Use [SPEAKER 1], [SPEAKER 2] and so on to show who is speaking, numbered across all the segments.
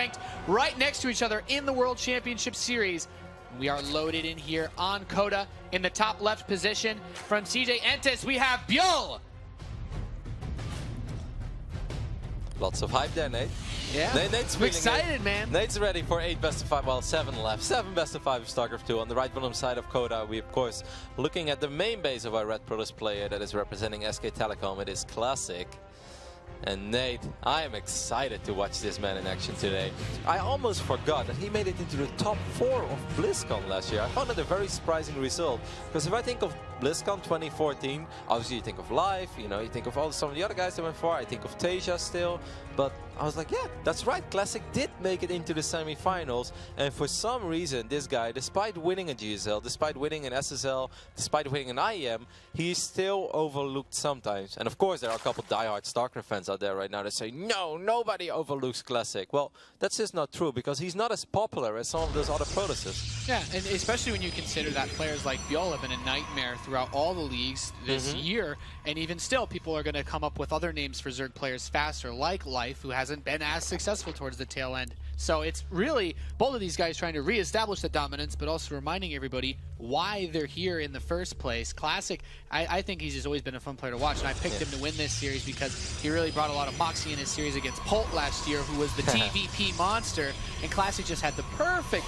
[SPEAKER 1] ranked right next to each other in the World Championship Series. We are loaded in here on Coda in the top left position. From CJ Entis, we have Bjol.
[SPEAKER 2] Lots of hype there, Nate.
[SPEAKER 1] Yeah,
[SPEAKER 2] Nate's
[SPEAKER 1] I'm excited, man.
[SPEAKER 2] Nate's ready for 8 best of 5, well, 7 left. 7 best of 5 of StarCraft 2. On the right bottom side of Coda, we of course looking at the main base of our Red Protoss player that is representing SK Telecom. It is Classic. And Nate, I am excited to watch this man in action today. I almost forgot that he made it into the top 4 of BlizzCon last year. I found it a very surprising result, because if I think of BlizzCon 2014, obviously you think of Live, you know, you think of some of the other guys that went far, I think of Tasia still, but I was like, yeah, that's right, Classic did make it into the semi-finals, and for some reason this guy, despite winning a GSL, despite winning an SSL, despite winning an IEM, he's still overlooked sometimes. And of course there are a couple diehard StarCraft fans out there right now that say, no, nobody overlooks Classic. Well, that's just not true, because he's not as popular as some of those other Protosses.
[SPEAKER 1] Yeah, and especially when you consider that players like Bjol have been a nightmare throughout all the leagues this year, and even still people are going to come up with other names for Zerg players faster, like Life, who hasn't been as successful towards the tail end. So it's really both of these guys trying to reestablish the dominance, but also reminding everybody why they're here in the first place. Classic, I think he's just always been a fun player to watch, and I picked him to win this series because he really brought a lot of moxie in his series against Polt last year, who was the ZvP monster, and Classic just had the perfect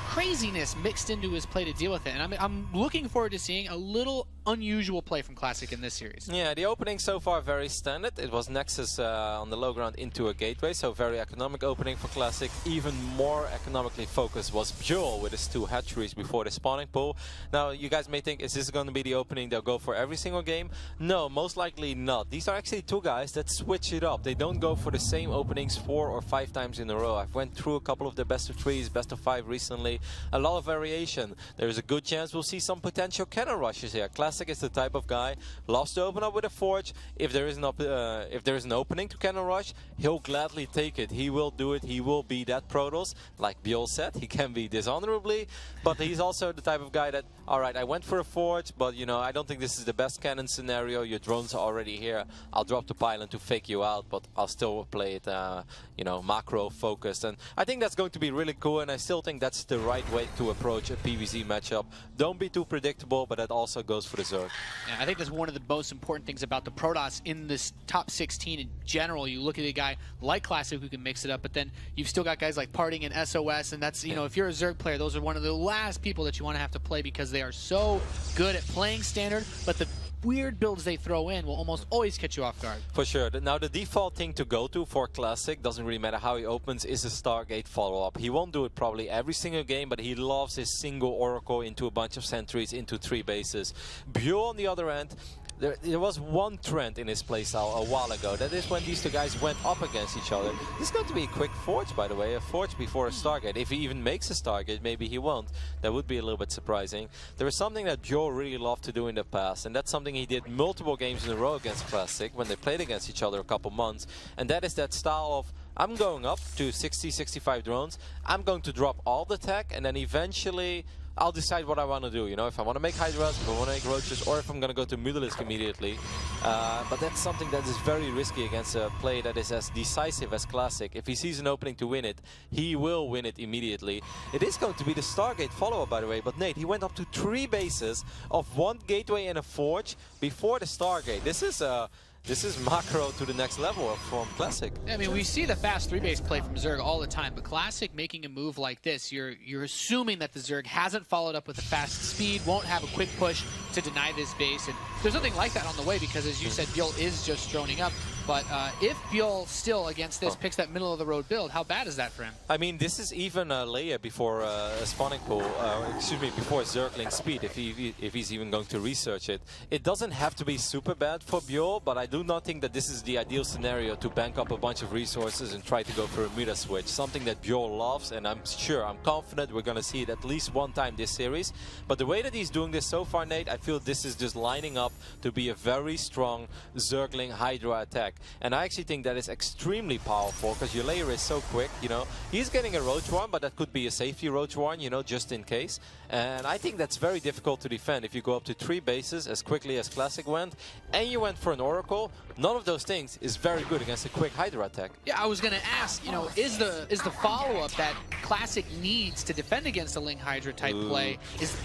[SPEAKER 1] craziness mixed into his play to deal with it. And I'm looking forward to seeing a little unusual play from Classic in this series.
[SPEAKER 2] Yeah, the opening so far very standard. It was Nexus on the low ground into a gateway, so very economic opening for Classic. Even more economically focused was Bjol with his 2 hatcheries before the spawning pool. Now, you guys may think, is this going to be the opening they'll go for every single game? No, most likely not. These are actually 2 guys that switch it up. They don't go for the same openings 4 or 5 times in a row. I've went through a couple of the best of 3s, best of 5 recently. A lot of variation. There's a good chance we'll see some potential cannon rushes here. Classic is the type of guy, loves to open up with a Forge. If there is an opening to cannon rush, he'll gladly take it. He will do it. He will be that Protoss. Like Bjol said, he can be dishonorably, but he's also the type of guy that, alright, I went for a Forge, but you know, I don't think this is the best cannon scenario. Your drones are already here. I'll drop the pylon to fake you out, but I'll still play it, you know, macro focused. And I think that's going to be really cool, and I still think that's the right way to approach a PvZ matchup. Don't be too predictable, but that also goes for the Zerg.
[SPEAKER 1] Yeah, I think that's one of the most important things about the Protoss in this top 16 in general. You look at a guy like Classic who can mix it up, but then you've still got guys like Parting and SOS, and that's, you know, if you're a Zerg player, those are one of the last people that you want to have to play because they are so good at playing standard, but the weird builds they throw in will almost always catch you off guard.
[SPEAKER 2] For sure. Now the default thing to go to for Classic, doesn't really matter how he opens, is a Stargate follow-up. He won't do it probably every single game, but he loves his single Oracle into a bunch of sentries into 3 bases. Bjol on the other end, there was one trend in his playstyle a while ago. That is when these 2 guys went up against each other. This is going to be a quick Forge, by the way. A Forge before a Stargate. If he even makes a Stargate, maybe he won't. That would be a little bit surprising. There is something that Bjol really loved to do in the past, and that's something he did multiple games in a row against Classic when they played against each other a couple months. And that is that style of, I'm going up to 60, 65 drones. I'm going to drop all the tech, and then eventually I'll decide what I want to do, you know, if I want to make Hydras, if I want to make Roaches, or if I'm going to go to Mutalisk immediately. But that's something that is very risky against a play that is as decisive as Classic. If he sees an opening to win it, he will win it immediately. It is going to be the Stargate follow-up, by the way, but Nate, he went up to 3 bases of 1 gateway and a Forge before the Stargate. This is macro to the next level from Classic.
[SPEAKER 1] I mean, we see the fast 3-base play from Zerg all the time, but Classic making a move like this, you're assuming that the Zerg hasn't followed up with a fast speed, won't have a quick push to deny this base, and there's nothing like that on the way because, as you said, Bjol is just droning up. But if Bjol still against this picks that middle of the road build, how bad is that for him?
[SPEAKER 2] I mean, this is even a layer before a spawning pool, excuse me, before Zergling speed, if he's even going to research it. It doesn't have to be super bad for Bjol, but I do not think that this is the ideal scenario to bank up a bunch of resources and try to go for a meta switch. Something that Bjol loves, and I'm confident we're going to see it at least one time this series. But the way that he's doing this so far, Nate, I feel this is just lining up to be a very strong Zergling Hydra attack. attack. And I actually think that is extremely powerful because your layer is so quick, you know. He's getting a Roach Warren, but that could be a safety Roach Warren, you know, just in case. And I think that's very difficult to defend if you go up to 3 bases as quickly as Classic went, and you went for an Oracle. None of those things is very good against a quick Hydra attack.
[SPEAKER 1] Yeah, I was going to ask, you know, is the follow-up that Classic needs to defend against a Ling Hydra type play,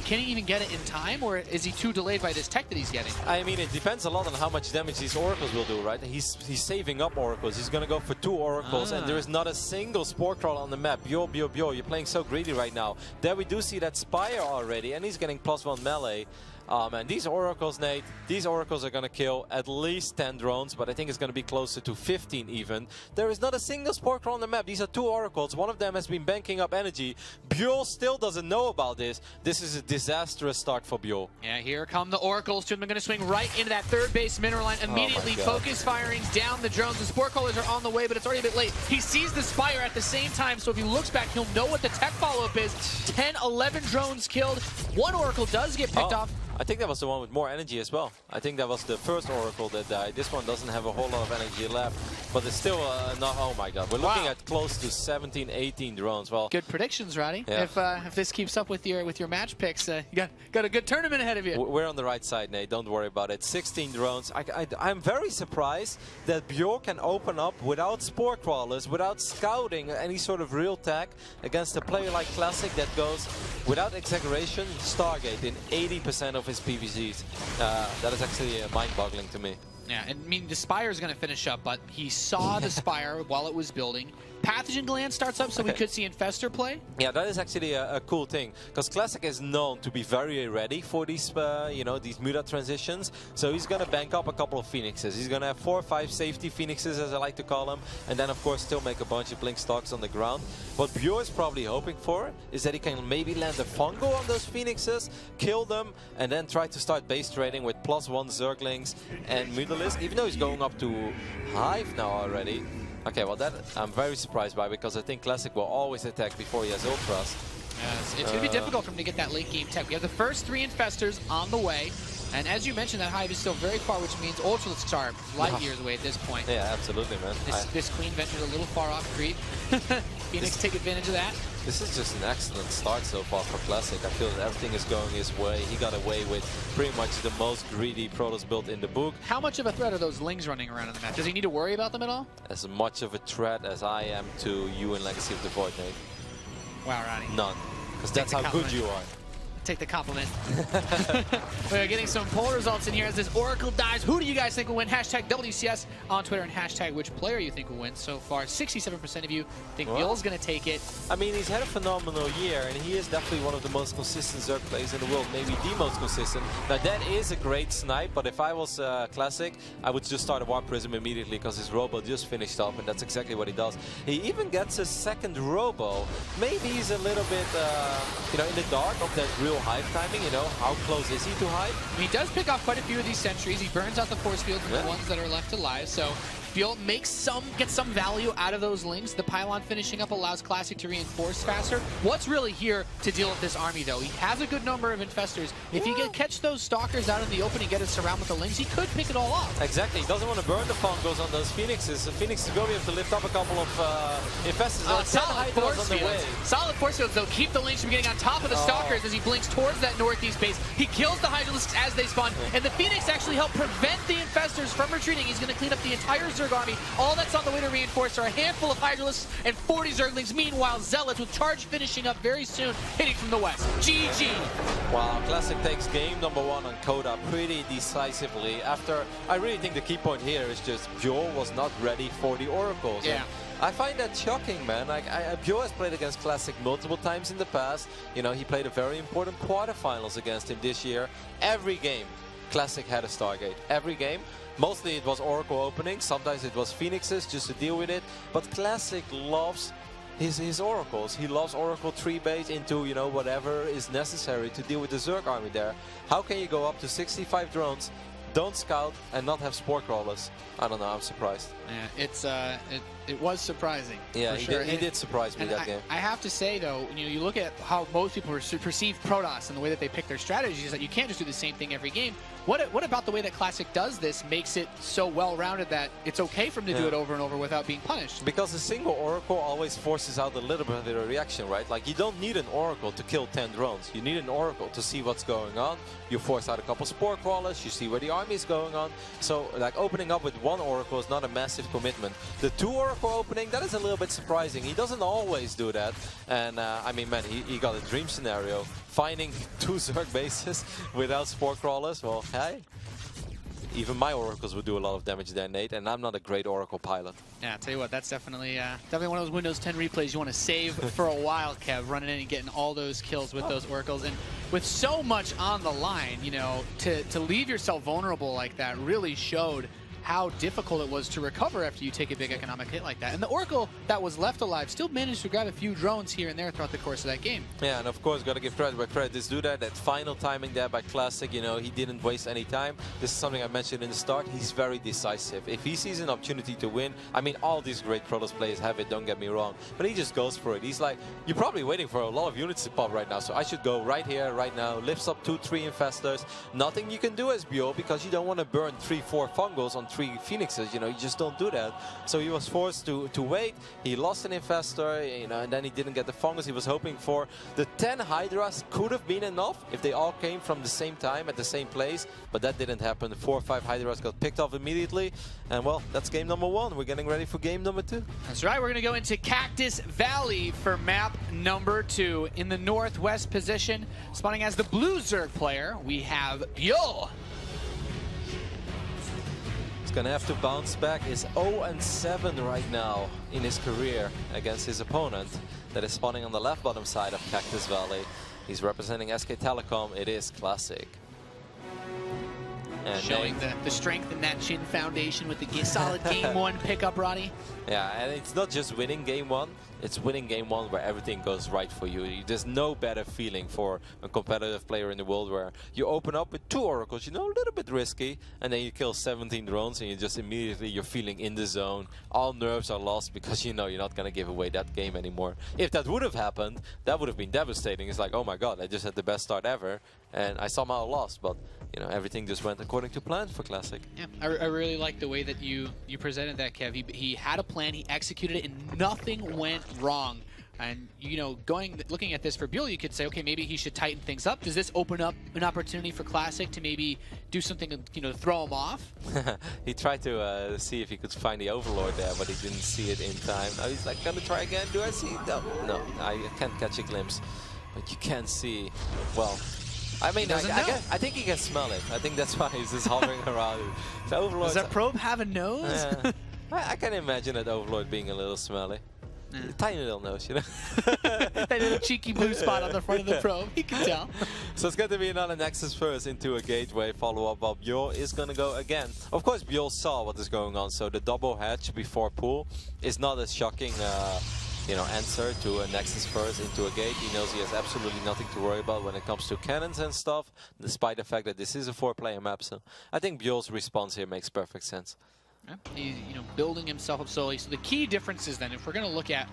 [SPEAKER 1] can he even get it in time, or is he too delayed by this tech that he's getting?
[SPEAKER 2] I mean, it depends a lot on how much damage these Oracles will do, right? He's saving up Oracles. He's going to go for 2 Oracles, and there is not a single Spore Crawl on the map. Bio, you're playing so greedy right now. There we do see that Spire already, and he's getting +1 melee. And these Oracles, Nate, these Oracles are going to kill at least 10 drones, but I think it's going to be closer to 15 even. There is not a single Spore Crawl on the map. These are 2 Oracles. One of them has been banking up energy. Bjorn still doesn't know about this. This is a disastrous start for Bjorn.
[SPEAKER 1] Yeah, here come the Oracles. They're going to swing right into that 3rd base mineral line. Immediately focus firings down the drones. The Spore Crawlers are on the way, but it's already a bit late. He sees the Spire at the same time, so if he looks back, he'll know what the tech follow-up is. 10, 11 drones killed. 1 Oracle does get picked off.
[SPEAKER 2] I think that was the one with more energy as well. I think that was the first Oracle that died. This one doesn't have a whole lot of energy left, but it's still not. Oh my God, we're looking at close to 17, 18 drones. Well,
[SPEAKER 1] good predictions, Roddy.
[SPEAKER 2] Yeah.
[SPEAKER 1] If this keeps up with your match picks, you got a good tournament ahead of you.
[SPEAKER 2] We're on the right side, Nate. Don't worry about it. 16 drones. I'm very surprised that Bjorn can open up without Spore Crawlers, without scouting any sort of real tech against a player like Classic that goes, without exaggeration, Stargate in 80% of his PVZs. That is actually mind-boggling to me.
[SPEAKER 1] Yeah, and I mean, the Spire is going to finish up, but he saw the Spire while it was building. Pathogen Gland starts up, so we could see Infestor play.
[SPEAKER 2] Yeah, that is actually a cool thing, because Classic is known to be very ready for these, you know, these Muta transitions. So he's going to bank up a couple of Phoenixes. He's going to have 4 or 5 safety Phoenixes, as I like to call them, and then, of course, still make a bunch of Blink Stocks on the ground. What Bjorn is probably hoping for is that he can maybe land a Fungal on those Phoenixes, kill them, and then try to start base trading with +1 Zerglings and Mutalisk, even though he's going up to Hive now already. Okay, well that I'm very surprised by, because I think Classic will always attack before he has Ultras.
[SPEAKER 1] Yes, it's going to be difficult for him to get that late game tech. We have the first 3 Infestors on the way, and as you mentioned, that Hive is still very far, which means Ultralisks are light years away at this point.
[SPEAKER 2] Yeah, absolutely, man.
[SPEAKER 1] This Queen ventured a little far off creep. Phoenix take advantage of that.
[SPEAKER 2] This is just an excellent start so far for Classic. I feel that everything is going his way. He got away with pretty much the most greedy Protoss build in the book.
[SPEAKER 1] How much of a threat are those Lings running around in the map? Does he need to worry about them at all?
[SPEAKER 2] As much of a threat as I am to you in Legacy of the Void, Nate.
[SPEAKER 1] Wow, Roddy.
[SPEAKER 2] None. Because that's how good you are.
[SPEAKER 1] Take the compliment. We're getting some poll results in here as this Oracle dies. Who do you guys think will win? Hashtag WCS on Twitter and hashtag which player you think will win. So far, 67% of you think Bjorn's going to take it.
[SPEAKER 2] I mean, he's had a phenomenal year, and he is definitely one of the most consistent Zerg players in the world, maybe the most consistent. Now, that is a great snipe, but if I was Classic, I would just start a Warp Prism immediately, because his Robo just finished up, and that's exactly what he does. He even gets a second Robo. Maybe he's a little bit, you know, in the dark of that real Hive timing, you know, how close is he to Hive?
[SPEAKER 1] He does pick off quite a few of these sentries. He burns out the force fields and the ones that are left alive, so Bjorn gets some value out of those Lings. The pylon finishing up allows Classic to reinforce faster. What's really here to deal with this army, though? He has a good number of Infestors. If he can catch those Stalkers out in the open and get a surround with the Lings, he could pick it all off.
[SPEAKER 2] Exactly. He doesn't want to burn the Fungals on those Phoenixes. The Phoenix is going to be able to lift up a couple of Infestors.
[SPEAKER 1] Solid force fields. Solid force fields, though, keep the Lings from getting on top of the Stalkers as he blinks towards that northeast base. He kills the Hydralisks as they spawn, and the Phoenix actually helped prevent the Infestors from retreating. He's going to clean up the entire Zerg army. All that's on the way to reinforce are a handful of Hydralisks and 40 Zerglings. Meanwhile, Zealots with charge finishing up very soon, hitting from the west. GG.
[SPEAKER 2] Wow, Classic takes game number 1 on Coda pretty decisively. After, I really think the key point here is just Bjorn was not ready for the Oracles.
[SPEAKER 1] Yeah.
[SPEAKER 2] I find that shocking, man. Like, Bjorn has played against Classic multiple times in the past. You know, he played a very important quarterfinals against him this year. Every game, Classic had a Stargate. Every game. Mostly it was Oracle openings, sometimes it was Phoenixes just to deal with it. But Classic loves his Oracles. He loves Oracle 3 base into, you know, whatever is necessary to deal with the Zerg army there. How can you go up to 65 drones, don't scout, and not have Spore Crawlers? I don't know, I'm surprised.
[SPEAKER 1] Yeah, it was surprising.
[SPEAKER 2] Yeah,
[SPEAKER 1] for
[SPEAKER 2] he,
[SPEAKER 1] sure.
[SPEAKER 2] he did surprise me that game.
[SPEAKER 1] I have to say though, you look at how most people perceive Protoss and the way that they pick their strategies, that you can't just do the same thing every game. What about the way that Classic does this makes it so well-rounded that it's okay for him to do it over and over without being punished?
[SPEAKER 2] Because a single Oracle always forces out a little bit of a reaction, right? Like, you don't need an Oracle to kill 10 drones. You need an Oracle to see what's going on. You force out a couple Spore Crawlers, you see where the army is going on. So, like, opening up with one Oracle is not a massive commitment. The 2 Oracle opening, that is a little bit surprising. He doesn't always do that. And, I mean, man, he got a dream scenario. Finding 2 Zerg bases without Spore Crawlers, well, hey. Even my Oracles would do a lot of damage there, Nate, and I'm not a great Oracle pilot.
[SPEAKER 1] Yeah, I'll tell you what, that's definitely one of those Windows 10 replays you want to save for a while, Kev, running in and getting all those kills with those Oracles. And with so much on the line, to leave yourself vulnerable like that really showed how difficult it was to recover after you take a big economic hit like that. And the Oracle that was left alive still managed to grab a few drones here and there throughout the course of that game.
[SPEAKER 2] Yeah, and of course, got to give credit where credit is due there. That final timing there by Classic, he didn't waste any time. This is something I mentioned in the start. He's very decisive. If he sees an opportunity to win, I mean, all these great Protoss players have it, don't get me wrong, but he just goes for it. He's like, you're probably waiting for a lot of units to pop right now, so I should go right here, right now. Lifts up 2-3 Infestors. Nothing you can do as Bjorn, because you don't want to burn 3-4 Fungals on 3 Phoenixes. You just don't do that. So he was forced to wait. He lost an Infestor, and then he didn't get the Fungus he was hoping for. The 10 Hydras could have been enough if they all came from the same time at the same place, but that didn't happen. The 4 or 5 Hydras got picked off immediately, and well, that's game number 1. We're getting ready for game number 2.
[SPEAKER 1] That's right. We're going to go into Cactus Valley for map number 2. In the northwest position, spawning as the blue Zerg player, we have Bjol.
[SPEAKER 2] Gonna have to bounce back. Is 0-7 right now in his career against his opponent that is spawning on the left bottom side of Cactus Valley. He's representing SK Telecom. It is Classic. And
[SPEAKER 1] showing the strength in that Chin Foundation with the solid game 1 pickup, Roddy.
[SPEAKER 2] Yeah, and it's not just winning game 1, it's winning game 1 where everything goes right for you. There's no better feeling for a competitive player in the world where you open up with 2 Oracles, a little bit risky, and then you kill 17 drones and you just immediately, you're feeling in the zone. All nerves are lost because you're not going to give away that game anymore. If that would have happened, that would have been devastating. It's like, oh my god, I just had the best start ever and I somehow lost, but everything just went according to plan for Classic.
[SPEAKER 1] Yeah, I really like the way that you presented that, Kev. He had a plan, he executed it, and nothing went wrong. And looking at this for Bjorn, you could say, okay, maybe he should tighten things up. Does this open up an opportunity for Classic to maybe do something to throw him off?
[SPEAKER 2] He tried to see if he could find the Overlord there, but he didn't see it in time. Now he's like, gonna try again. Do I see? No, I can't catch a glimpse. But you can see, well, I mean, I think he can smell it. I think that's why he's just hovering around. The Overlord.
[SPEAKER 1] Does that probe have a nose?
[SPEAKER 2] I can imagine that Overlord being a little smelly. Tiny little nose,
[SPEAKER 1] That little cheeky blue spot on the front of the probe, you can tell.
[SPEAKER 2] So it's going to be another Nexus first into a gateway follow-up, while Bjorn is going to go again. Of course, Bjorn saw what is going on, so the double hatch before pool is not a shocking answer to a Nexus first into a gate. He knows he has absolutely nothing to worry about when it comes to cannons and stuff, despite the fact that this is a 4-player map. So I think Bjorn's response here makes perfect sense.
[SPEAKER 1] He's building himself up slowly. So the key difference is then, if we're going to look at,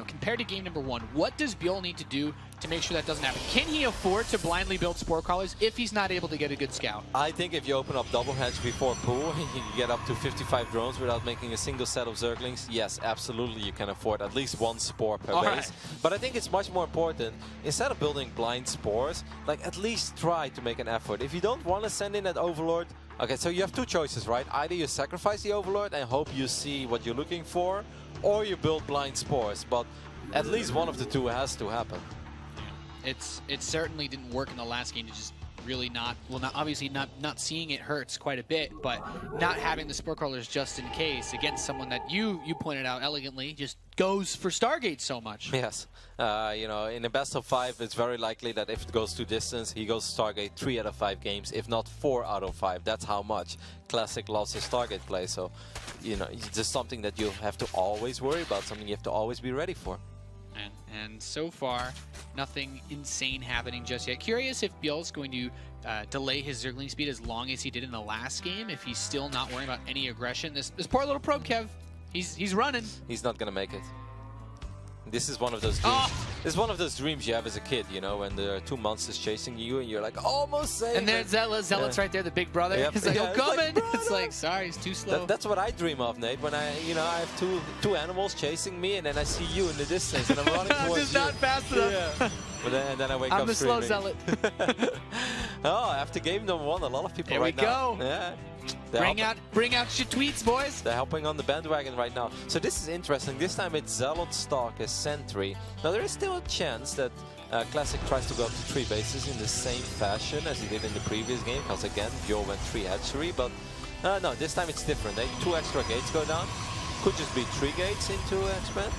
[SPEAKER 1] compared to game number 1, what does Bjorn need to do to make sure that doesn't happen? Can he afford to blindly build Spore Crawlers if he's not able to get a good scout?
[SPEAKER 2] I think if you open up double hatch before pool, you can get up to 55 drones without making a single set of Zerglings. Yes, absolutely, you can afford at least 1 Spore per base. Right. But I think it's much more important, instead of building blind Spores, at least try to make an effort. If you don't want to send in that Overlord, okay, so you have 2 choices, right? Either you sacrifice the Overlord and hope you see what you're looking for, or you build blind Spores, but at least one of the 2 has to happen.
[SPEAKER 1] It certainly didn't work in the last game to just really obviously not seeing it hurts quite a bit, but not having the Spore Crawlers just in case against someone that you pointed out elegantly just goes for Stargate so much.
[SPEAKER 2] Yes. In a best of 5, it's very likely that if it goes to distance, he goes Stargate 3 out of 5 games, if not 4 out of 5. That's how much Classic loves his Stargate play. So, it's just something that you have to always worry about, something you have to always be ready for.
[SPEAKER 1] And so far, nothing insane happening just yet. Curious if Bjorn's going to delay his Zergling speed as long as he did in the last game, if he's still not worrying about any aggression. This poor little probe, Kev, He's running.
[SPEAKER 2] He's not gonna make it. This is one of those dreams. This is one of those dreams you have as a kid, you know, when there are 2 monsters chasing you and you're like, almost safe.
[SPEAKER 1] And there's Zealot's right there, the big brother.
[SPEAKER 2] Yep.
[SPEAKER 1] He's like,
[SPEAKER 2] Yeah,
[SPEAKER 1] I'm coming.
[SPEAKER 2] it's like,
[SPEAKER 1] It's like, sorry, he's too slow.
[SPEAKER 2] That's what I dream of, Nate. When I have two animals chasing me, and then I see you in the distance, and I'm running towards
[SPEAKER 1] just
[SPEAKER 2] you.
[SPEAKER 1] not fast enough.
[SPEAKER 2] Yeah. And then I wake up
[SPEAKER 1] I'm the slow
[SPEAKER 2] screaming.
[SPEAKER 1] Zealot.
[SPEAKER 2] Oh, after game number 1, a lot of people
[SPEAKER 1] There
[SPEAKER 2] right
[SPEAKER 1] we
[SPEAKER 2] now.
[SPEAKER 1] go.
[SPEAKER 2] Yeah.
[SPEAKER 1] Bring out your tweets, boys.
[SPEAKER 2] They're hopping on the bandwagon right now. So this is interesting. This time it's Zealot, Stark as Sentry. Now there is still a chance that Classic tries to go up to 3 bases in the same fashion as he did in the previous game, because again, Bjorn went 3 hatchery, but no, this time it's different. 2 extra gates go down. Could just be 3 gates into X-Men.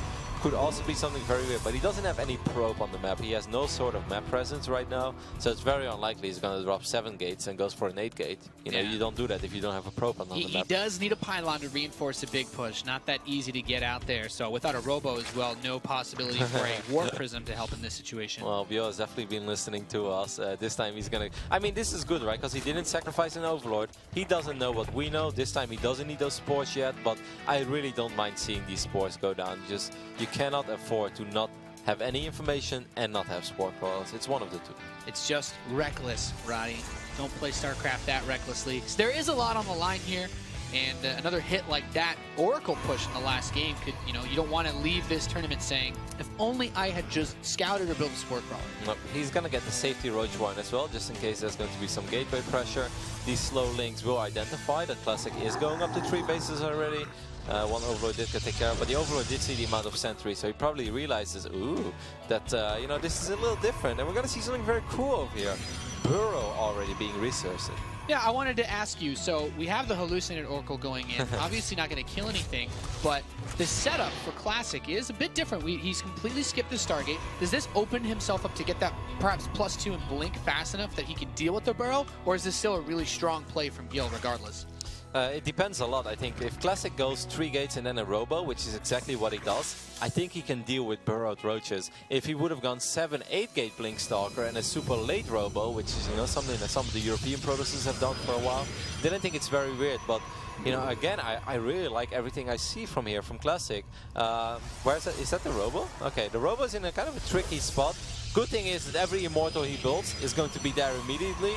[SPEAKER 2] Could also be something very weird, but he doesn't have any probe on the map. He has no sort of map presence right now, so it's very unlikely he's going to drop 7 gates and goes for an 8 gate. You know, you don't do that if you don't have a probe on the map.
[SPEAKER 1] He does need a pylon to reinforce a big push. Not that easy to get out there, so without a robo as well, no possibility for a war prism to help in this situation.
[SPEAKER 2] Well, Bio has definitely been listening to us. This time he's going to... I mean, this is good, right? Because he didn't sacrifice an Overlord. He doesn't know what we know. This time he doesn't need those spores yet, but I really don't mind seeing these spores go down. Just, you cannot afford to not have any information and not have spore coils. It's one of the two.
[SPEAKER 1] It's just reckless, Roddy. Don't play StarCraft that recklessly. There is a lot on the line here, and another hit like that Oracle push in the last game could, you know, you don't want to leave this tournament saying, if only I had just scouted or built a spore crawler.
[SPEAKER 2] No, he's going to get the safety Roach one as well, just in case there's going to be some gateway pressure. These slow links will identify that Classic is going up to 3 bases already. One Overlord did take care of, but the Overlord did see the amount of sentries, so he probably realizes, ooh, that, you know, this is a little different, and we're going to see something very cool over here. Burrow already being resourced.
[SPEAKER 1] Yeah, I wanted to ask you, so we have the hallucinated Oracle going in, obviously not going to kill anything, but the setup for Classic is a bit different. He's completely skipped the Stargate. Does this open himself up to get that perhaps +2 and blink fast enough that he can deal with the Burrow, or is this still a really strong play from Gil regardless?
[SPEAKER 2] It depends a lot, I think. If Classic goes 3 gates and then a Robo, which is exactly what he does, I think he can deal with burrowed roaches. If he would have gone 7, 8 gate Blink Stalker and a super late Robo, which is, you know, something that some of the European producers have done for a while, then I think it's very weird. But, you know, again, I really like everything I see from here, from Classic. Where is that? Is that the Robo? Okay, the Robo is in a kind of a tricky spot. Good thing is that every Immortal he builds is going to be there immediately.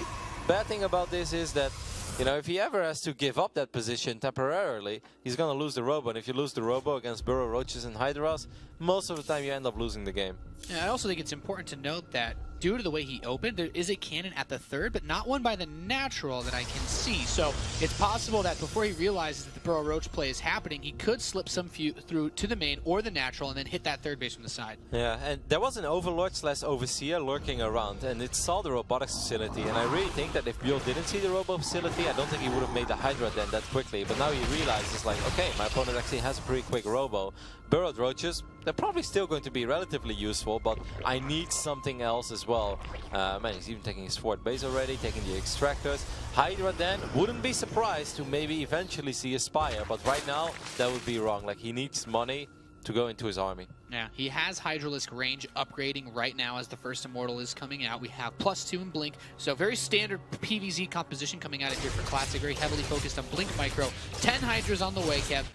[SPEAKER 2] Bad thing about this is that, you know, if he ever has to give up that position temporarily, he's going to lose the Robo. And if you lose the Robo against Burrow, Roaches, and Hydras, most of the time you end up losing the game.
[SPEAKER 1] Yeah, I also think it's important to note that due to the way he opened, there is a cannon at the 3rd, but not one by the natural that I can see. So it's possible that before he realizes that the Burrow Roach play is happening, he could slip some few through to the main or the natural and then hit that 3rd base from the side.
[SPEAKER 2] Yeah, and there was an Overlord / Overseer lurking around, and it saw the robotics facility. And I really think that if Bjorn didn't see the Robo facility, I don't think he would have made the Hydra then that quickly. But now he realizes, like, okay, my opponent actually has a pretty quick Robo. Burrowed Roaches, they're probably still going to be relatively useful, but I need something else as well. Man, he's even taking his 4th base already, taking the extractors. Hydra then, wouldn't be surprised to maybe eventually see a Spire, but right now, that would be wrong. Like, he needs money to go into his army.
[SPEAKER 1] Yeah, he has Hydralisk range upgrading right now as the first Immortal is coming out. We have +2 in Blink, so very standard PvZ composition coming out of here for Classic, very heavily focused on Blink Micro. 10 Hydras on the way, Kev.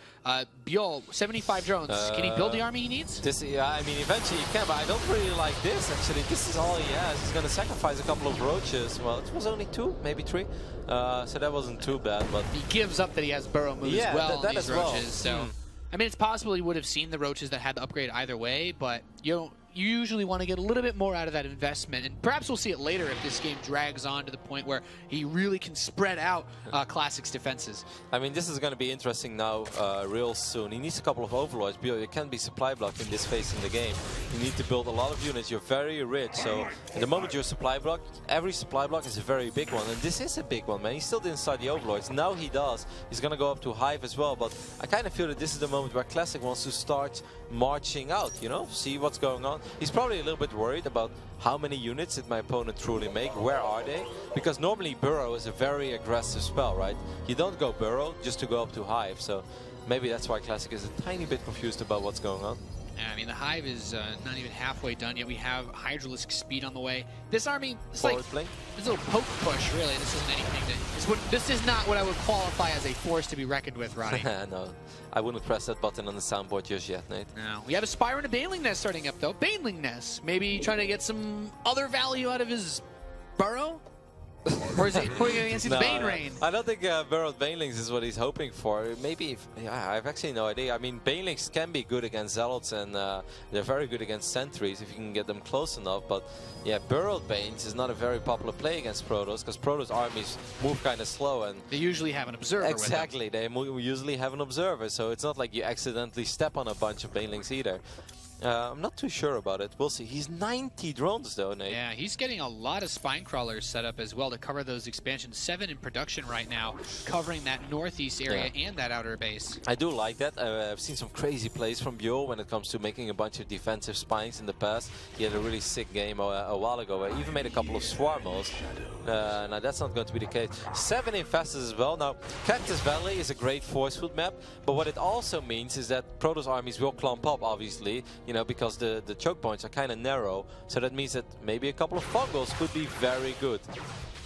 [SPEAKER 1] Bjol, 75 drones. Can he build the army he needs?
[SPEAKER 2] Yeah, I mean, eventually he can, but I don't really like this, actually. This is all he has. He's going to sacrifice a couple of Roaches. Well, it was only 2, maybe 3. So that wasn't too bad, but...
[SPEAKER 1] He gives up that he has Burrow moves well on these Roaches, so... I mean, it's possible he would have seen the Roaches that had the upgrade either way, but you usually want to get a little bit more out of that investment. And perhaps we'll see it later if this game drags on to the point where he really can spread out Classic's defenses. I mean, this is going to be interesting now real soon. He needs a couple of Overlords. You can't be supply blocked in this phase in the game. You need to build a lot of units. You're very rich. So at the moment you're supply blocked, every supply block is a very big one. And this is a big one, man. He still didn't start the Overlords. Now he does. He's going to go up to Hive as well. But I kind of feel that this is the moment where Classic wants to start marching out, you know, see what's going on. He's probably a little bit worried about how many units did my opponent truly make, where are they? Because normally Burrow is a very aggressive spell, right? You don't go Burrow just to go up to Hive, so maybe that's why Classic is a tiny bit confused about what's going on. Yeah, I mean, the Hive is not even halfway done yet. We have Hydralisk speed on the way. This army, it's like it's a little poke push, really. This isn't anything this is not what I would qualify as a force to be reckoned with, Roddy.
[SPEAKER 2] No, I wouldn't press that button on the soundboard just yet, Nate.
[SPEAKER 1] No, we have a Spire and a Baneling Nest starting up, though. Baneling Nest, maybe trying to get some other value out of his burrow? Or is he putting it against the Bane Rain?
[SPEAKER 2] I don't think Burrowed Banelings is what he's hoping for. Maybe, yeah, I've actually no idea. I mean, Banelings can be good against Zealots, and they're very good against Sentries if you can get them close enough. But yeah, Burrowed Banes is not a very popular play against Protoss, because Protoss armies move kind of slow, and
[SPEAKER 1] they usually have an observer.
[SPEAKER 2] Exactly, they usually have an observer, so it's not like you accidentally step on a bunch of Banelings either. I'm not too sure about it. We'll see. He's 90 drones though, Nate.
[SPEAKER 1] Yeah, he's getting a lot of spine crawlers set up as well to cover those expansions. 7 in production right now, covering that northeast area and that outer base.
[SPEAKER 2] I do like that. I've seen some crazy plays from Bjorn when it comes to making a bunch of defensive spines in the past. He had a really sick game a while ago. He even made a couple of Swarmos. Now that's not going to be the case. 7 infestors as well. Now, Cactus Valley is a great force field map, but what it also means is that Protoss armies will clump up, obviously. You know, because the choke points are kind of narrow, so that means that maybe a couple of fungals could be very good.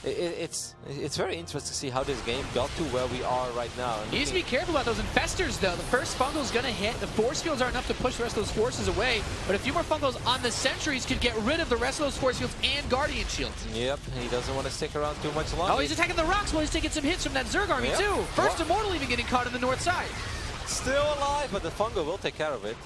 [SPEAKER 2] It's very interesting to see how this game got to where we are right now.
[SPEAKER 1] You need to be careful about those infestors, though. The first fungal is going to hit. The force fields aren't enough to push the rest of those forces away, but a few more fungals on the sentries could get rid of the rest of those force fields and guardian shields.
[SPEAKER 2] Yep, he doesn't want to stick around too much longer.
[SPEAKER 1] Oh, he's attacking the rocks while he's taking some hits from that Zerg army, too. First Immortal even getting caught on the north side.
[SPEAKER 2] Still alive, but the fungal will take care of it.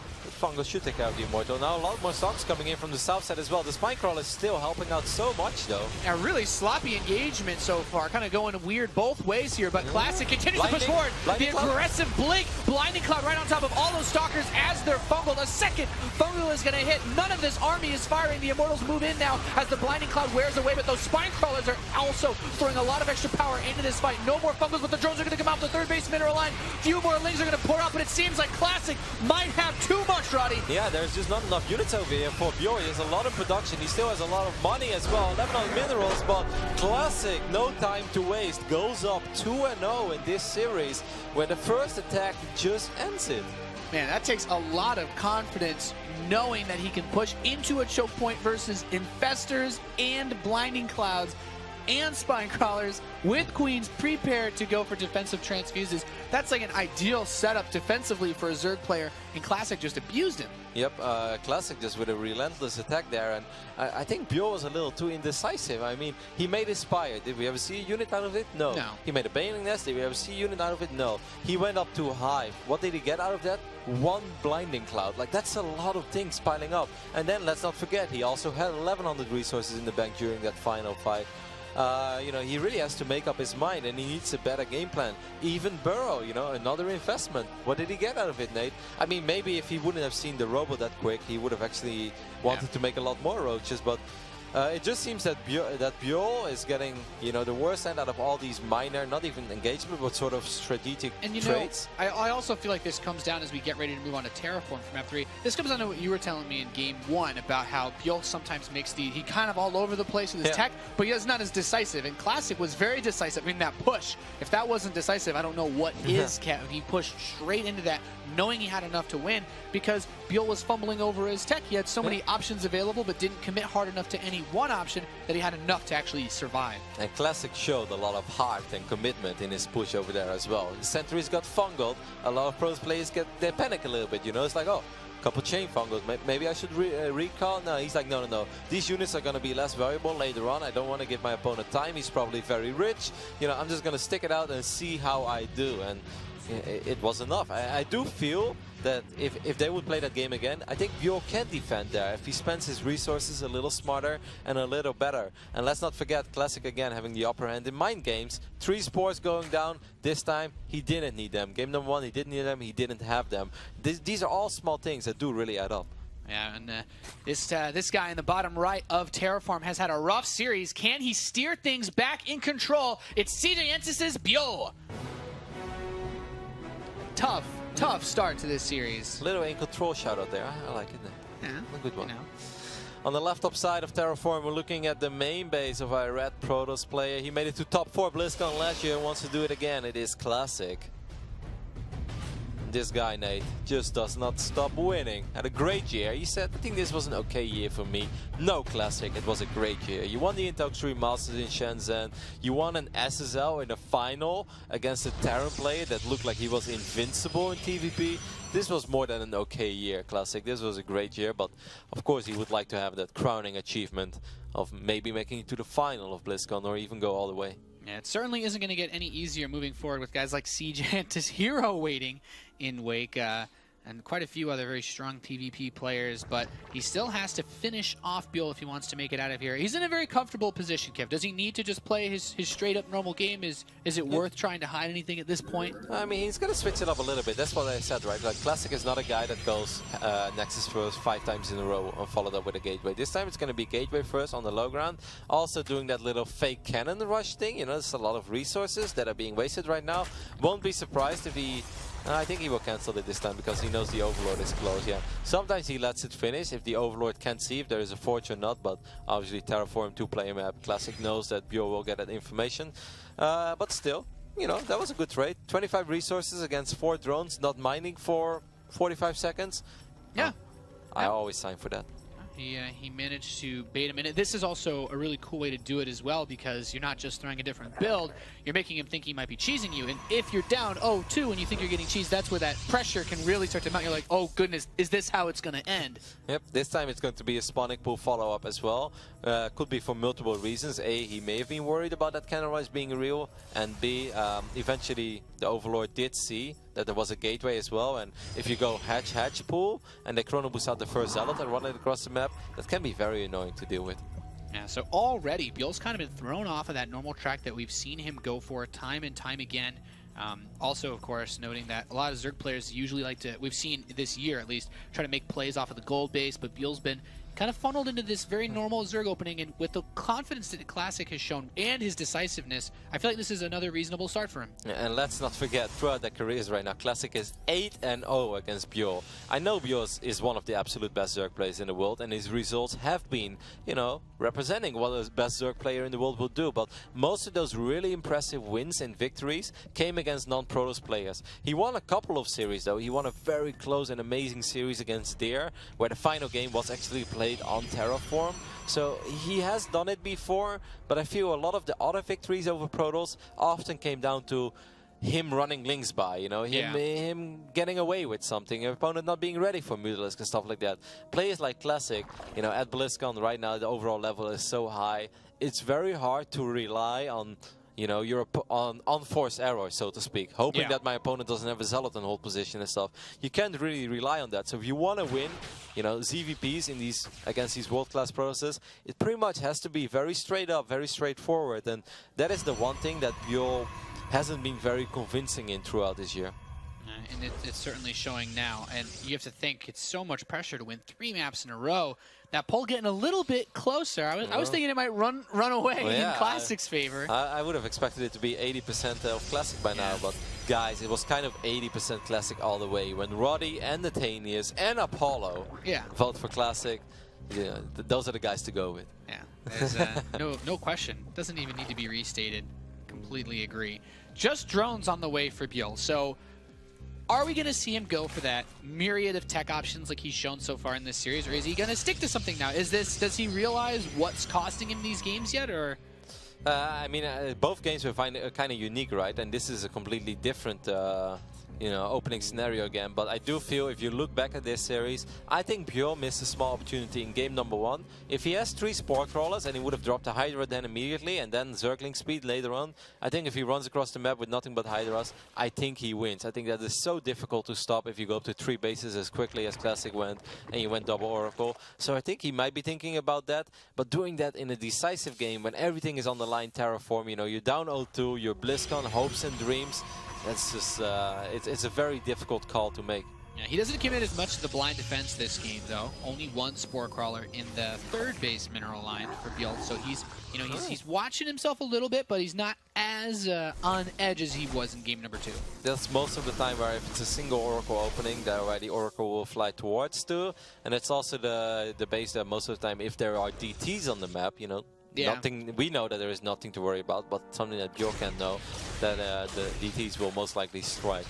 [SPEAKER 2] Fungal should take care of the Immortal. Now a lot more stocks coming in from the south side as well. The Spinecrawl is still helping out so much though.
[SPEAKER 1] A really sloppy engagement so far, kind of going weird both ways here, but Classic continues to push forward. The aggressive Blink, Blinding Cloud right on top of all those stalkers as they're fungled. A second fungal is going to hit. None of this army is firing. The Immortals move in now as the Blinding Cloud wears away, but those Spinecrawlers are also throwing a lot of extra power into this fight. No more fungals, but the drones are going to come out. The third base mineral line. Few more Lings are going to pour out, but it seems like Classic might have too much, Roddy.
[SPEAKER 2] Yeah, there's just not enough units over here for Bjorn. He has a lot of production. He still has a lot of money as well. 11 on minerals, but Classic, no time to waste, goes up 2-0 in this series, where the first attack just ends it.
[SPEAKER 1] Man, that takes a lot of confidence, knowing that he can push into a choke point versus infestors and blinding clouds and spine crawlers with queens prepared to go for defensive transfuses. That's like an ideal setup defensively for a Zerg player, and Classic just abused him.
[SPEAKER 2] Yep, Classic just with a relentless attack there, and I think Bjorn was a little too indecisive. I mean, he made his Spire. Did we ever see a unit out of it? No. He made a Baneling Nest. Did we ever see a unit out of it? No. He went up too high. What did he get out of that? 1 Blinding Cloud. Like, that's a lot of things piling up. And then let's not forget, he also had 1100 resources in the bank during that final fight. You know, he really has to make up his mind, and he needs a better game plan. Even Burrow, you know, another investment. What did he get out of it, Nate? I mean, maybe if he wouldn't have seen the robo that quick, he would have actually wanted to make a lot more roaches, but it just seems that Bjorn is getting, you know, the worst end out of all these minor, not even engagement, but sort of strategic traits.
[SPEAKER 1] I also feel like this comes down as we get ready to move on to Terraform from F3. This comes down to what you were telling me in Game 1 about how Bjorn sometimes makes he kind of all over the place with his tech, but he's not as decisive. And Classic was very decisive. I mean, that push, if that wasn't decisive, I don't know what is. He pushed straight into that, knowing he had enough to win, because Bjorn was fumbling over his tech. He had so many options available, but didn't commit hard enough to any one option that he had enough to actually survive.
[SPEAKER 2] And Classic showed a lot of heart and commitment in his push over there as well. The sentries got fungled. A lot of pros players they panic a little bit, you know. It's like, oh, couple chain fungals, maybe I should recall. No, he's like, no. These units are going to be less valuable later on. I don't want to give my opponent time. He's probably very rich. You know, I'm just going to stick it out and see how I do. And it was enough. I do feel that if they would play that game again, I think Bjorn can defend there if he spends his resources a little smarter and a little better. And let's not forget, Classic again having the upper hand in mind games. 3 spores going down. This time he didn't need them. Game number 1 he didn't need them. He didn't have them. These are all small things that do really add up.
[SPEAKER 1] Yeah, and this guy in the bottom right of Terraform has had a rough series. Can he steer things back in control? It's CJ Ensis' Bjorn. Tough start to this series.
[SPEAKER 2] Little in control shout out there. I like it.
[SPEAKER 1] Yeah,
[SPEAKER 2] a good one.
[SPEAKER 1] You know.
[SPEAKER 2] On the left top side of Terraform, we're looking at the main base of our red Protoss player. He made it to top 4 BlizzCon last year and wants to do it again. It is Classic. this guy, Nate, just does not stop winning. Had a great year. He said, I think this was an okay year for me. No Classic, it was a great year. You won the Intel 3 Masters in Shenzhen. You won an SSL in a final against a Terran player that looked like he was invincible in TVP. This was more than an okay year, Classic. This was a great year, but of course he would like to have that crowning achievement of maybe making it to the final of BlizzCon or even go all the way.
[SPEAKER 1] Yeah, it certainly isn't going to get any easier moving forward with guys like CJ Hero waiting in Wake, and quite a few other very strong PvP players, but he still has to finish off Buell if he wants to make it out of here. He's in a very comfortable position, Kev. Does he need to just play his straight-up normal game? Is it worth trying to hide anything at this point?
[SPEAKER 2] I mean, he's going to switch it up a little bit. That's what I said, right? Like, Classic is not a guy that goes Nexus first 5 times in a row and followed up with a Gateway. This time it's going to be Gateway first on the low ground. Also doing that little fake cannon rush thing. You know, there's a lot of resources that are being wasted right now. Won't be surprised if he... I think he will cancel it this time because he knows the Overlord is close, yeah. Sometimes he lets it finish if the Overlord can't see if there is a forge or not, but obviously Terraform 2-player map Classic knows that Bjorn will get that information. But still, you know, that was a good trade. 25 resources against 4 drones, not mining for 45 seconds.
[SPEAKER 1] Yeah.
[SPEAKER 2] I always sign for that.
[SPEAKER 1] He managed to bait him in it. This is also a really cool way to do it as well because you're not just throwing a different build, you're making him think he might be cheesing you. And if you're down 0-2 and you think you're getting cheesed, that's where that pressure can really start to mount. You're like, oh goodness, is this how it's going to end? Yep,
[SPEAKER 2] this time it's going to be a spawning pool follow-up as well. Could be for multiple reasons. A, he may have been worried about that cannon rise being real, and B, eventually the Overlord did see that there was a gateway as well, and if you go hatch pool and they chrono boost out the first zealot and run it across the map, that can be very annoying to deal with.
[SPEAKER 1] Yeah, so already Bjorn's kind of been thrown off of that normal track that we've seen him go for time and time again. Also, of course, noting that a lot of Zerg players usually like to, we've seen this year at least, try to make plays off of the gold base, but Bjorn's been kind of funneled into this very normal Zerg opening, and with the confidence that Classic has shown and his decisiveness, I feel like this is another reasonable start for him.
[SPEAKER 2] Yeah, and let's not forget, throughout their careers right now, Classic is 8-0 against Bjorn. I know Bjorn is one of the absolute best Zerg players in the world, and his results have been, you know, representing what the best Zerg player in the world will do, but most of those really impressive wins and victories came against non-Protoss players. He won a couple of series though. He won a very close and amazing series against Deer, where the final game was actually played on Terraform. So he has done it before, but I feel a lot of the other victories over Protoss often came down to him running links by, you know, him getting away with something, an opponent not being ready for Mutalisk and stuff like that. Players like Classic, you know, at BlizzCon right now the overall level is so high, it's very hard to rely on, you know, you're on unforced error, so to speak, hoping that my opponent doesn't have a zealot in hold position and stuff. You can't really rely on that. So if you want to win, you know, ZvPs in these against these world-class Protosses, it pretty much has to be very straight up, very straightforward, and that is the one thing that Bjorn hasn't been very convincing in throughout this year.
[SPEAKER 1] And it's certainly showing now, and you have to think it's so much pressure to win 3 maps in a row. That poll getting a little bit closer. I was thinking it might run away in Classic's favor.
[SPEAKER 2] I would have expected it to be 80% of Classic by now, but guys, it was kind of 80% Classic all the way. When Roddy and Nathanius and Apollo vote for Classic, yeah, those are the guys to go with.
[SPEAKER 1] Yeah, there's no question. Doesn't even need to be restated. Completely agree. Just drones on the way for Bjorn. So are we going to see him go for that myriad of tech options like he's shown so far in this series, or is he going to stick to something now? Does he realize what's costing him these games yet, or?
[SPEAKER 2] I mean, both games we find kind of unique, right? And this is a completely different, you know, opening scenario again. But I do feel if you look back at this series, I think Bjorn missed a small opportunity in game number 1. If he has 3 Spore Crawlers and he would have dropped a Hydra then immediately and then Zergling speed later on, I think if he runs across the map with nothing but Hydras, I think he wins. I think that is so difficult to stop if you go up to 3 bases as quickly as Classic went and you went double Oracle. So I think he might be thinking about that, but doing that in a decisive game when everything is on the line Terraform, you know, you're down 0-2, you're BlizzCon, hopes and dreams. That's just, it's a very difficult call to make.
[SPEAKER 1] Yeah, he doesn't commit as much to the blind defense this game, though. Only 1 Spore Crawler in the 3rd base mineral line for Bjorn. So he's, you know, he's watching himself a little bit, but he's not as on edge as he was in game number 2.
[SPEAKER 2] That's most of the time where if it's a single Oracle opening, that already Oracle will fly towards too. And it's also the base that most of the time, if there are DTs on the map, you know, nothing. We know that there is nothing to worry about, but something that Bjorn can know, that the DTs will most likely strike.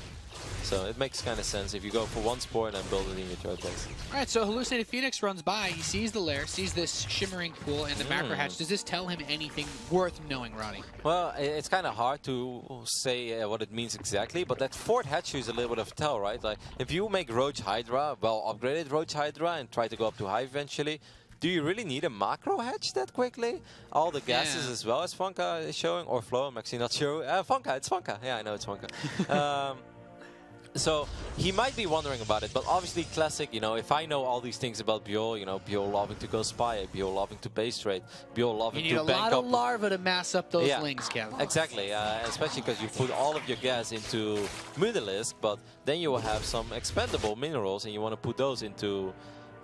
[SPEAKER 2] So it makes kind of sense if you go for one spore and then build it in your third base.
[SPEAKER 1] All right, so Hallucinated Phoenix runs by. He sees the lair, sees this shimmering pool and the macro hatch. Does this tell him anything worth knowing, Roddy?
[SPEAKER 2] Well, it's kind of hard to say what it means exactly, but that fourth hatchery is a little bit of a tell, right? Like, if you make Roach Hydra, well upgraded Roach Hydra, and try to go up to Hive eventually, do you really need a macro hatch that quickly? All the gases as well as Funka is showing, or Flow, I'm actually not sure. Funka, it's Funka. Yeah, I know it's Funka. So he might be wondering about it, but obviously Classic, you know, if I know all these things about Bjol, you know, Bjol loving to go spy, Bjol loving to base trade, Bjol loving to bank up.
[SPEAKER 1] You need a lot of larva to mass up those links, Kevin.
[SPEAKER 2] Exactly, especially because you put all of your gas into Mutalisk, but then you will have some expendable minerals and you want to put those into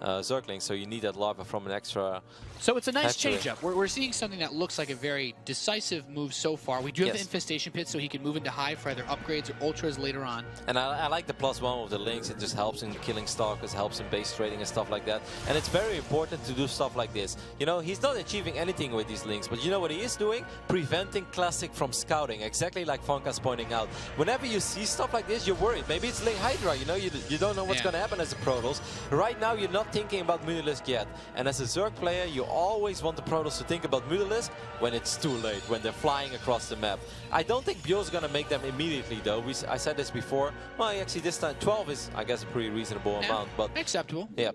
[SPEAKER 2] Zergling, so you need that larva from an extra.
[SPEAKER 1] So it's a nice change-up. We're seeing something that looks like a very decisive move so far. We do have the Infestation Pit, so he can move into Hive for either upgrades or ultras later on.
[SPEAKER 2] And I like the +1 of the links. It just helps in killing stalkers, helps in base trading and stuff like that. And it's very important to do stuff like this. You know, he's not achieving anything with these links, but you know what he is doing? Preventing Classic from scouting, exactly like Funka's pointing out. Whenever you see stuff like this, you're worried. Maybe it's Link Hydra, you know, you don't know what's going to happen as a Protoss. Right now, you're not thinking about Mutalisk yet. And as a Zerg player, you always want the Protoss to think about Mutalisk when it's too late, when they're flying across the map. I don't think Bjorn's going to make them immediately, though. I said this before. Well, actually, this time 12 is, I guess, a pretty reasonable amount. But
[SPEAKER 1] acceptable.
[SPEAKER 2] Yeah.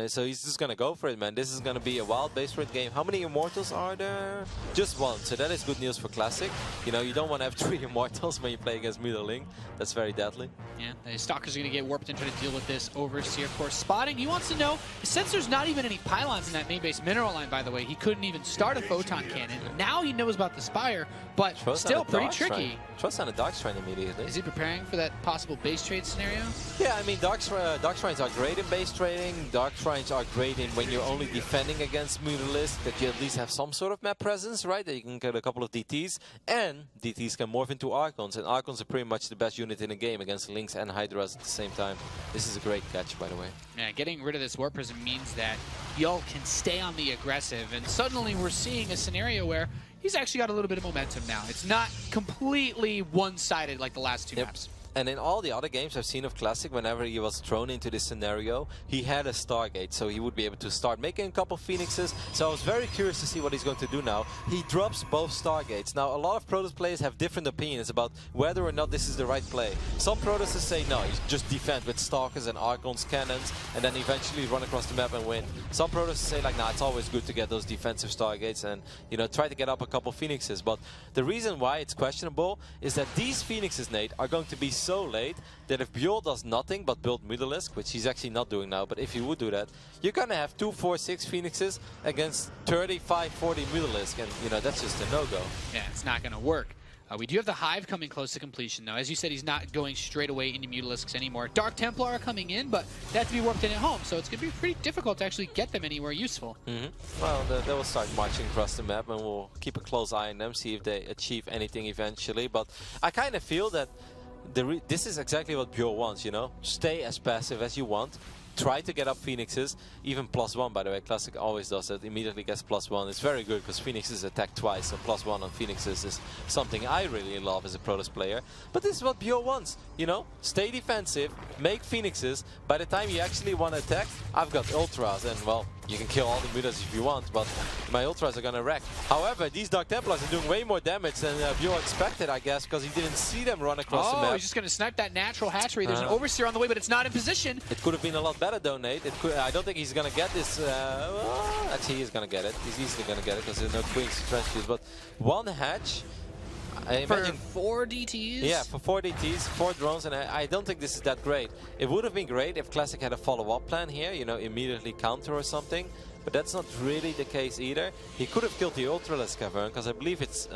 [SPEAKER 2] So he's just going to go for it, man. This is going to be a wild base rate game. How many Immortals are there? Just one. So that is good news for Classic. You know, you don't want to have 3 Immortals when you play against Mutaling. That's very deadly. Yeah,
[SPEAKER 1] the Stalker's going to get warped and try to deal with this Overseer. Of course, spotting. He wants to know, since there's not even any pylons in that main base mineral line, by the way, he couldn't even start a Photon Cannon. Now he knows about the Spire, but still pretty tricky.
[SPEAKER 2] Trust on a Dark Shrine immediately.
[SPEAKER 1] Is he preparing for that possible base trade scenario?
[SPEAKER 2] Yeah, I mean, Dark Shrines are great in base trading. Dark Shrines are great in when you're only defending against Mutalisk, that you at least have some sort of map presence, right? That you can get a couple of DTs, and DTs can morph into Archons, and Archons are pretty much the best unit in the game against Lynx and Hydras at the same time. This is a great catch, by the way.
[SPEAKER 1] Yeah, getting rid of this Warp Prism means that Bjol can stay on the aggressive, and suddenly we're seeing a scenario where he's actually got a little bit of momentum now. It's not completely one-sided like the last 2 maps.
[SPEAKER 2] And in all the other games I've seen of Classic, whenever he was thrown into this scenario, he had a Stargate, so he would be able to start making a couple Phoenixes. So I was very curious to see what he's going to do now. He drops both Stargates. Now, a lot of Protoss players have different opinions about whether or not this is the right play. Some Protoss say, no, you just defend with Stalkers and Archons, Cannons, and then eventually run across the map and win. Some Protoss say, like, nah, it's always good to get those defensive Stargates and, you know, try to get up a couple Phoenixes. But the reason why it's questionable is that these Phoenixes, Nate, are going to be so late that if Bjol does nothing but build Mutalisk, which he's actually not doing now, but if he would do that, you're gonna have 2, 4, 6 Phoenixes against 35, 40 Mutalisk, and you know that's just a no-go.
[SPEAKER 1] Yeah, it's not gonna work. We do have the Hive coming close to completion, though. As you said, he's not going straight away into Mutalisks anymore. Dark Templar are coming in, but they have to be warped in at home, so it's going to be pretty difficult to actually get them anywhere usul.
[SPEAKER 2] Well, they will start marching across the map, and we'll keep a close eye on them, see if they achieve anything eventually. But I kind of feel that this is exactly what Bjol wants, you know? Stay as passive as you want. Try to get up Phoenixes, even +1, by the way. Classic always does that, immediately gets +1. It's very good because Phoenixes attack twice, so +1 on Phoenixes is something I really love as a Protoss player. But this is what Bjol wants, you know? Stay defensive, make Phoenixes. By the time you actually want to attack, I've got Ultras, and well, you can kill all the Mutas if you want, but my Ultras are gonna wreck. However, these Dark Templars are doing way more damage than Bjol expected, I guess, because he didn't see them run across the map.
[SPEAKER 1] He's just gonna snipe that natural hatchery. There's an Overseer on the way, but it's not in position.
[SPEAKER 2] It could have been a lot better, though, Nate. I don't think he's gonna get this. Actually, he's gonna get it. He's easily gonna get it because there's no Queens to transfuse. But one hatch. I imagine
[SPEAKER 1] for 4 DTs?
[SPEAKER 2] Yeah, for 4 DTs, 4 drones, and I don't think this is that great. It would have been great if Classic had a follow-up plan here, you know, immediately counter or something. But that's not really the case either. He could have killed the Ultralisk Cavern, because I believe it's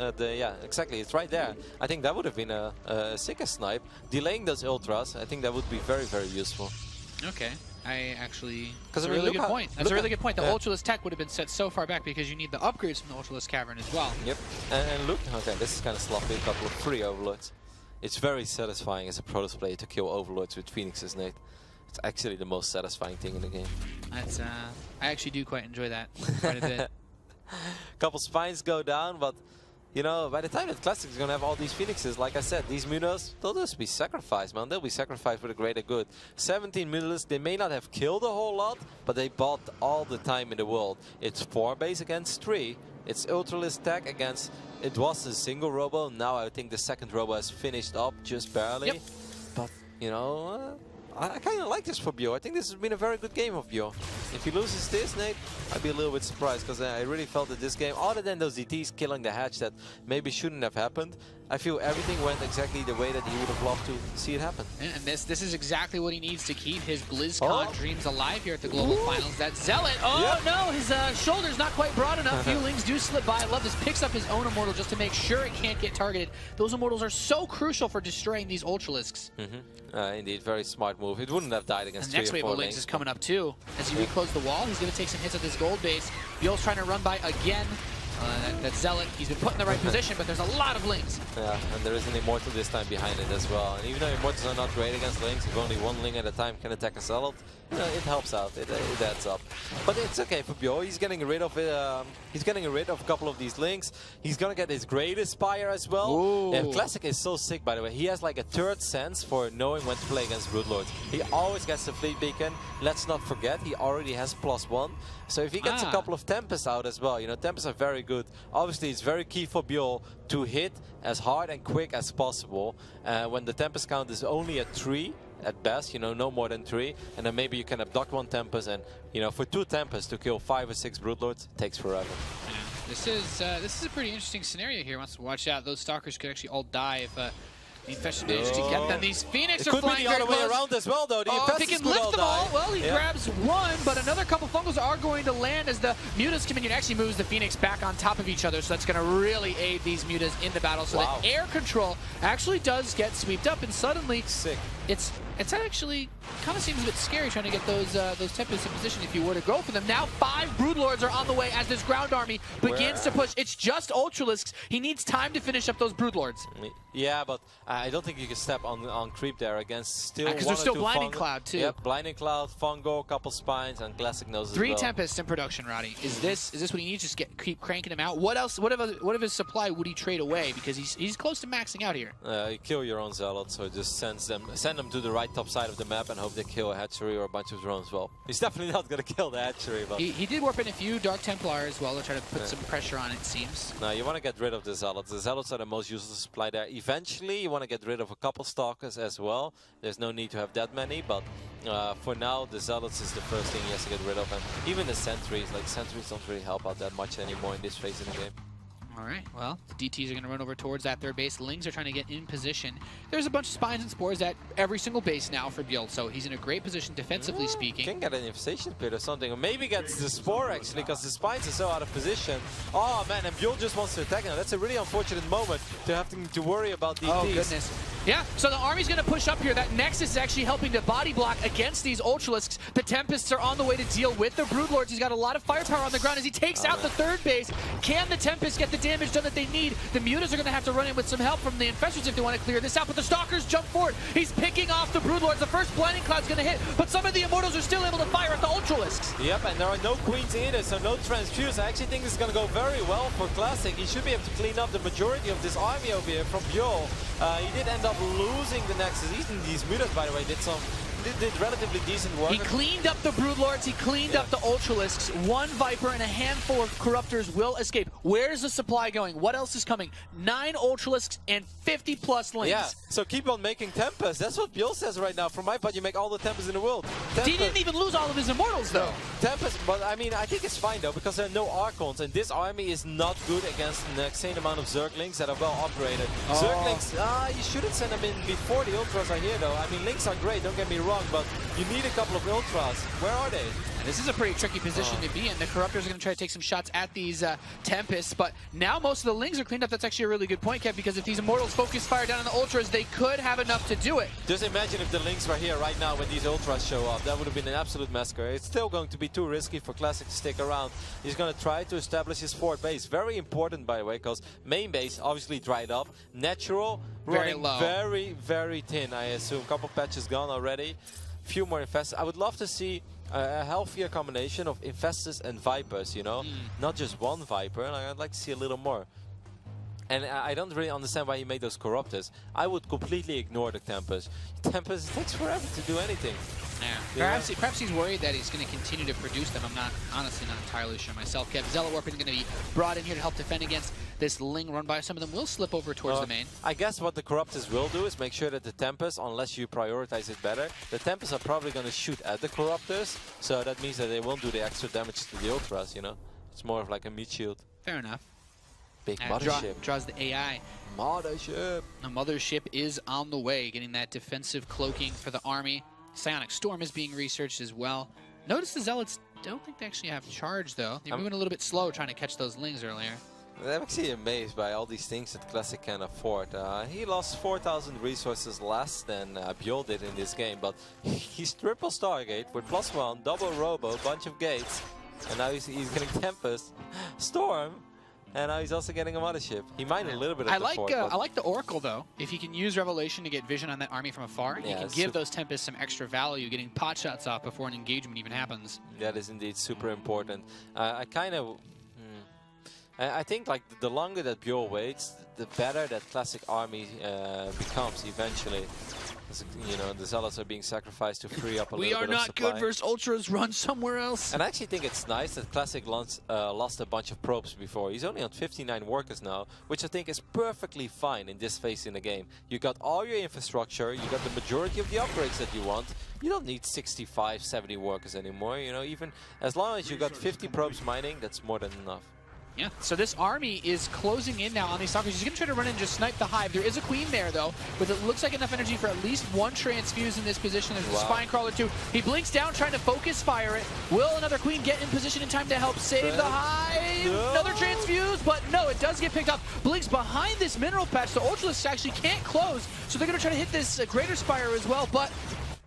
[SPEAKER 2] exactly, it's right there. I think that would have been a sicker snipe. Delaying those Ultras, I think that would be very, very useful.
[SPEAKER 1] Okay. That's a really good point. That's a really good point. The Ultralisk tech would have been set so far back because you need the upgrades from the Ultralisk Cavern as well.
[SPEAKER 2] Yep. And look, okay, this is kind of sloppy. A couple of free Overlords. It's very satisfying as a Protoss player to kill Overlords with Phoenixes, Nate. It's actually the most satisfying thing in the game.
[SPEAKER 1] That's I actually do quite enjoy that quite a bit.
[SPEAKER 2] Couple spines go down, but you know, by the time that Classic is going to have all these Phoenixes, like I said, these Mutas, they'll just be sacrificed, man. They'll be sacrificed for the greater good. 17 Mutas, they may not have killed a whole lot, but they bought all the time in the world. It's 4 base against 3. It's Ultralist tech against... It was a single Robo. Now I think the second Robo has finished up just barely.
[SPEAKER 1] Yep.
[SPEAKER 2] But, you know... I kind of like this for Bio. I think this has been a very good game of Bio. If he loses this, Nate, I'd be a little bit surprised because I really felt that this game, other than those DTs killing the hatch that maybe shouldn't have happened, I feel everything went exactly the way that he would have loved to see it happen.
[SPEAKER 1] And this is exactly what he needs to keep his BlizzCon dreams alive here at the Global Finals. That Zealot, no, his shoulder's not quite broad enough. Few Lings do slip by. I love this. Picks up his own Immortal just to make sure it can't get targeted. Those Immortals are so crucial for destroying these Ultralisks.
[SPEAKER 2] Indeed, very smart move. It wouldn't have died against
[SPEAKER 1] the next
[SPEAKER 2] 3
[SPEAKER 1] wave
[SPEAKER 2] or 4
[SPEAKER 1] of Lings
[SPEAKER 2] Lings
[SPEAKER 1] is coming up too. As he recloses the wall, he's going to take some hits at this gold base. Bjorl's trying to run by again. That Zealot, he's been put in the right position, but there's a lot of Lings.
[SPEAKER 2] Yeah, and there is an Immortal this time behind it as well. And even though Immortals are not great against Lings, if only 1 Ling at a time can attack a Zealot, you know, it helps out. It adds up. But it's okay for Bjorl. He's getting rid of it. He's getting rid of a couple of these Lings. He's gonna get his Greatest Spire as well. Yeah, Classic is so sick, by the way. He has like a 3rd sense for knowing when to play against Broodlords. He always gets the Fleet Beacon. Let's not forget, he already has +1. So if he gets a couple of Tempests out as well, you know, Tempests are very good. Obviously, it's very key for Bjorl to hit as hard and quick as possible. When the Tempest count is only at 3 at best, you know, no more than 3, and then maybe you can abduct 1 Tempest, and you know, for 2 Tempests to kill 5 or 6 Broodlords takes forever.
[SPEAKER 1] Yeah. This is a pretty interesting scenario here. Wants to watch out. Those Stalkers could actually all die if the Infested managed to get them. These Phoenix are flying very close. It could be the other way around
[SPEAKER 2] as well, though. The
[SPEAKER 1] Infesteds he can lift them all. Well, he grabs 1, but another couple Fungals are going to land as the Mutas come in. It actually moves the Phoenix back on top of each other, so that's going to really aid these Mutas in the battle. So the air control actually does get swept up, and suddenly it's actually kind of seems a bit scary trying to get those Tempests in position if you were to go for them. Now 5 Broodlords are on the way as this ground army begins to push. It's just Ultralisks. He needs time to finish up those Broodlords.
[SPEAKER 2] Yeah, but I don't think you can step on creep there against still
[SPEAKER 1] because there's still Blinding Cloud too.
[SPEAKER 2] Yep, Blinding Cloud, Fungo, couple Spines, and Classic knows
[SPEAKER 1] 3
[SPEAKER 2] as well.
[SPEAKER 1] Tempests in production, Roddy. Is this what he needs? Just keep cranking them out. What else? What of his supply would he trade away? Because he's close to maxing out here.
[SPEAKER 2] You kill your own Zealot, so just send them to the right top side of the map and hope they kill a hatchery or a bunch of drones. Well, he's definitely not going to kill the hatchery, but
[SPEAKER 1] he did warp in a few Dark Templar as well to try to put some pressure on, it seems.
[SPEAKER 2] No, you want to get rid of the Zealots. The Zealots are the most useless supply there. Eventually, you want to get rid of a couple Stalkers as well. There's no need to have that many, but for now, the Zealots is the first thing he has to get rid of. And even the Sentries, like Sentries don't really help out that much anymore in this phase of the game.
[SPEAKER 1] All right, well, the DTs are going to run over towards that third base. Lings are trying to get in position. There's a bunch of Spines and Spores at every single base now for Bjorl, so he's in a great position defensively speaking.
[SPEAKER 2] Can get an Infestation Pit or something, or maybe gets the Spore actually, because the Spines are so out of position. Oh man, and Bjorl just wants to attack now. That's a really unfortunate moment to have to worry about DTs.
[SPEAKER 1] Oh goodness. Yeah, so the army's going to push up here. That Nexus is actually helping to body block against these Ultralisks. The Tempests are on the way to deal with the Broodlords. He's got a lot of firepower on the ground as he takes out the third base. Can the Tempests get the damage done that they need? The Mutas are going to have to run in with some help from the Infestors if they want to clear this out, but the Stalkers jump forward. He's picking off the Broodlords. The first Blinding Cloud's going to hit, but some of the Immortals are still able to fire at the Ultralisks.
[SPEAKER 2] Yep, and there are no Queens either, so no Transfuse. I actually think this is going to go very well for Classic. He should be able to clean up the majority of this army over here from Bjorl. He did end up losing the Nexus. Even these Mutas, by the way, did relatively decent work.
[SPEAKER 1] He cleaned up the Broodlords, he cleaned up the Ultralisks. 1 Viper and a handful of Corruptors will escape. Where's the supply going? What else is coming? 9 Ultralisks and 50+ Lings.
[SPEAKER 2] Yeah, so keep on making Tempests. That's what Bjorl says right now. From my part, you make all the Tempests in the world.
[SPEAKER 1] He didn't even lose all of his Immortals, though.
[SPEAKER 2] Tempest, but I mean, I think it's fine, though, because there are no Archons, and this army is not good against an insane amount of Zerglings that are well operated. Zerglings, you shouldn't send them in before the Ultras are here, though. I mean, Lings are great, don't get me wrong, but you need a couple of Ultras. Where are they?
[SPEAKER 1] And this is a pretty tricky position to be in. The Corruptors are going to try to take some shots at these Tempests, but now most of the Lings are cleaned up. That's actually a really good point, Kev, because if these Immortals focus fire down on the Ultras, they could have enough to do it.
[SPEAKER 2] Just imagine if the Lings were here right now when these Ultras show up. That would have been an absolute massacre. It's still going to be too risky for Classic to stick around. He's going to try to establish his fourth base. Very important, by the way, because main base obviously dried up. Natural,
[SPEAKER 1] very
[SPEAKER 2] running
[SPEAKER 1] low.
[SPEAKER 2] Very, very thin, I assume. Couple patches gone already. Few more Infestors. I would love to see a healthier combination of Infestors and Vipers, you know? Not just one Viper, I'd like to see a little more. And I don't really understand why he made those Corruptors. I would completely ignore the Tempest. Tempest, it takes forever to do anything.
[SPEAKER 1] Yeah. Perhaps he's worried that he's going to continue to produce them. I'm honestly not entirely sure myself. Kev, Zealot Warp is going to be brought in here to help defend against this Ling run by. Some of them will slip over towards the main.
[SPEAKER 2] I guess what the Corruptors will do is make sure that the Tempest, unless you prioritize it better, the Tempests are probably going to shoot at the Corruptors. So that means that they won't do the extra damage to the Ultras, you know? It's more of like a meat shield.
[SPEAKER 1] Fair enough.
[SPEAKER 2] Big mothership.
[SPEAKER 1] Draws the AI.
[SPEAKER 2] Mothership.
[SPEAKER 1] The mothership is on the way, getting that defensive cloaking for the army. Psionic Storm is being researched as well. Notice the Zealots don't think they actually have charge, though. They're moving a little bit slow trying to catch those Lings earlier.
[SPEAKER 2] I'm actually amazed by all these things that Classic can afford. He lost 4,000 resources less than Bjol did in this game, but he's triple Stargate with +1, double Robo, bunch of gates, and now he's getting Tempest, Storm, and now he's also getting a mothership. He mined a little bit of the fort.
[SPEAKER 1] I like the Oracle, though. If he can use Revelation to get vision on that army from afar, he can give those Tempests some extra value, getting pot shots off before an engagement even happens. That
[SPEAKER 2] is indeed super important. I think like the longer that Bjol waits, the better that Classic army becomes eventually. You know, the Zealots are being sacrificed to free up a little bit of supply.
[SPEAKER 1] We are not good versus Ultras, run somewhere else.
[SPEAKER 2] And I actually think it's nice that Classic lost a bunch of probes before. He's only on 59 workers now, which I think is perfectly fine in this phase in the game. You got all your infrastructure, you got the majority of the upgrades that you want. You don't need 65, 70 workers anymore, you know, even as long as you got 50 probes mining, that's more than enough.
[SPEAKER 1] Yeah, so this army is closing in now on these Stalkers. He's going to try to run in and just snipe the Hive. There is a Queen there, though, but it looks like enough energy for at least one transfuse in this position. There's a Spine Crawler, too. He blinks down, trying to focus fire it. Will another Queen get in position in time to help save the Hive? No. Another transfuse, but no, it does get picked up. Blinks behind this mineral patch. The Ultralists actually can't close, so they're going to try to hit this Greater Spire as well, but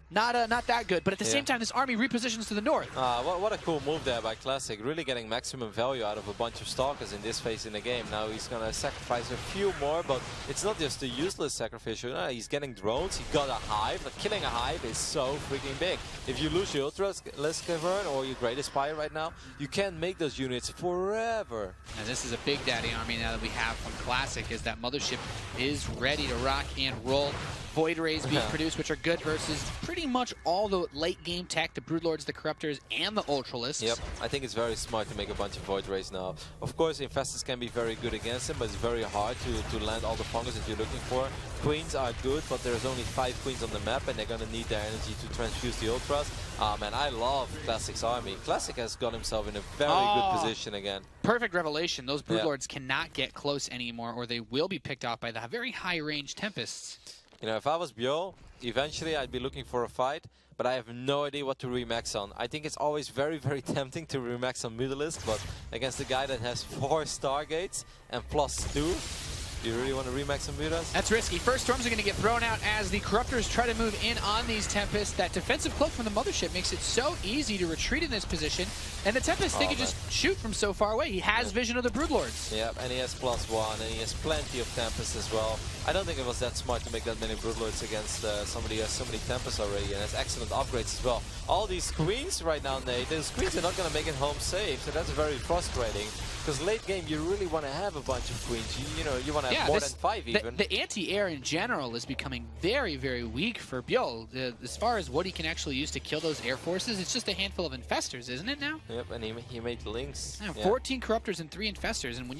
[SPEAKER 1] not that good. But at the same time, this army repositions to the north.
[SPEAKER 2] What a cool move there by Classic. Really getting maximum value out of a bunch of Stalkers in this phase in the game. Now he's going to sacrifice a few more, but it's not just a useless sacrificial. He's getting drones. He got a Hive. But killing a Hive is so freaking big. If you lose your Ultras Cavern or your Greatest Spire right now, you can't make those units forever.
[SPEAKER 1] And this is a big daddy army now that we have from Classic, as that mothership is ready to rock and roll. Void Rays being produced, which are good versus pretty much all the late game tech, the Broodlords, the Corruptors, and the Ultralists.
[SPEAKER 2] Yep, I think it's very smart to make a bunch of Void Rays now. Of course, Infestors can be very good against them, but it's very hard to land all the fungus that you're looking for. Queens are good, but there's only 5 Queens on the map, and they're going to need their energy to transfuse the Ultras. And I love Classic's army. Classic has got himself in a very good position again.
[SPEAKER 1] Perfect revelation. Those Broodlords cannot get close anymore, or they will be picked off by the very high-range Tempests.
[SPEAKER 2] You know, if I was Bjol, eventually I'd be looking for a fight, but I have no idea what to remax on. I think it's always very, very tempting to remax on Mutalisk, but against the guy that has 4 Stargates and +2, do you really want to remax on Mutalisk?
[SPEAKER 1] That's risky. First Storms are going to get thrown out as the Corruptors try to move in on these Tempests. That defensive cloak from the Mothership makes it so easy to retreat in this position, and the Tempests, they can just shoot from so far away. He has vision of the Broodlords.
[SPEAKER 2] Yep, and he has +1, and he has plenty of Tempests as well. I don't think it was that smart to make that many Broodlords against somebody who has so many Tempests already, and has excellent upgrades as well. All these Queens right now, Nate, those Queens are not going to make it home safe, so that's very frustrating. Because late game, you really want to have a bunch of Queens. You know, you want to have more than 5 even.
[SPEAKER 1] The anti-air in general is becoming very, very weak for Bjol. As far as what he can actually use to kill those air forces, it's just a handful of Infestors, isn't it now?
[SPEAKER 2] Yep, and he made Links.
[SPEAKER 1] Yeah, 14 Corruptors and 3 Infestors, and when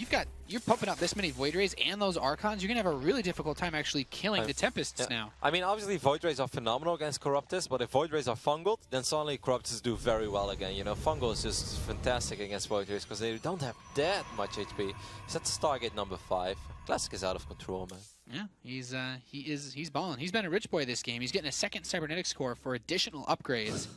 [SPEAKER 1] you're pumping out this many Void Rays and those Archons, you're going to have a really difficult time actually killing the Tempests now.
[SPEAKER 2] I mean, obviously Void Rays are phenomenal against Corruptors, but if Void Rays are fungled, then suddenly Corruptors do very well again. You know, Fungal is just fantastic against Void Rays because they don't have that much HP. He's at Stargate number 5. Classic is out of control, man.
[SPEAKER 1] Yeah, he's balling. He's been a rich boy this game. He's getting a 2nd cybernetic score for additional upgrades.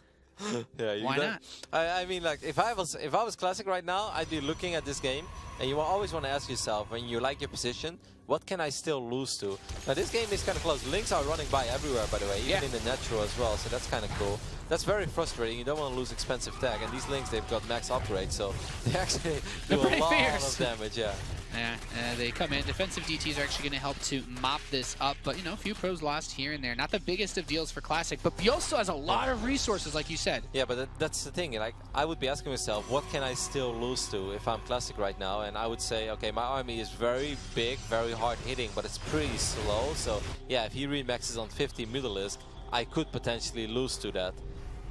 [SPEAKER 2] Yeah,
[SPEAKER 1] why not?
[SPEAKER 2] I mean, like, if I was Classic right now, I'd be looking at this game, and you always want to ask yourself, when you like your position, what can I still lose to? Now, this game is kind of close. Links are running by everywhere, by the way, even in the natural as well, so that's kind of cool. That's very frustrating. You don't want to lose expensive tech, and these Lings, they've got max upgrade, so they actually do a lot of damage. Yeah.
[SPEAKER 1] Yeah, they come in. Defensive DTs are actually going to help to mop this up, but you know, a few pros lost here and there. Not the biggest of deals for Classic, but Biol still has a lot of resources, like you said.
[SPEAKER 2] Yeah, but that's the thing. Like, I would be asking myself, what can I still lose to if I'm Classic right now? And I would say, okay, my army is very big, very hard hitting, but it's pretty slow. So yeah, if he remaxes on 50 Mutalisk, I could potentially lose to that.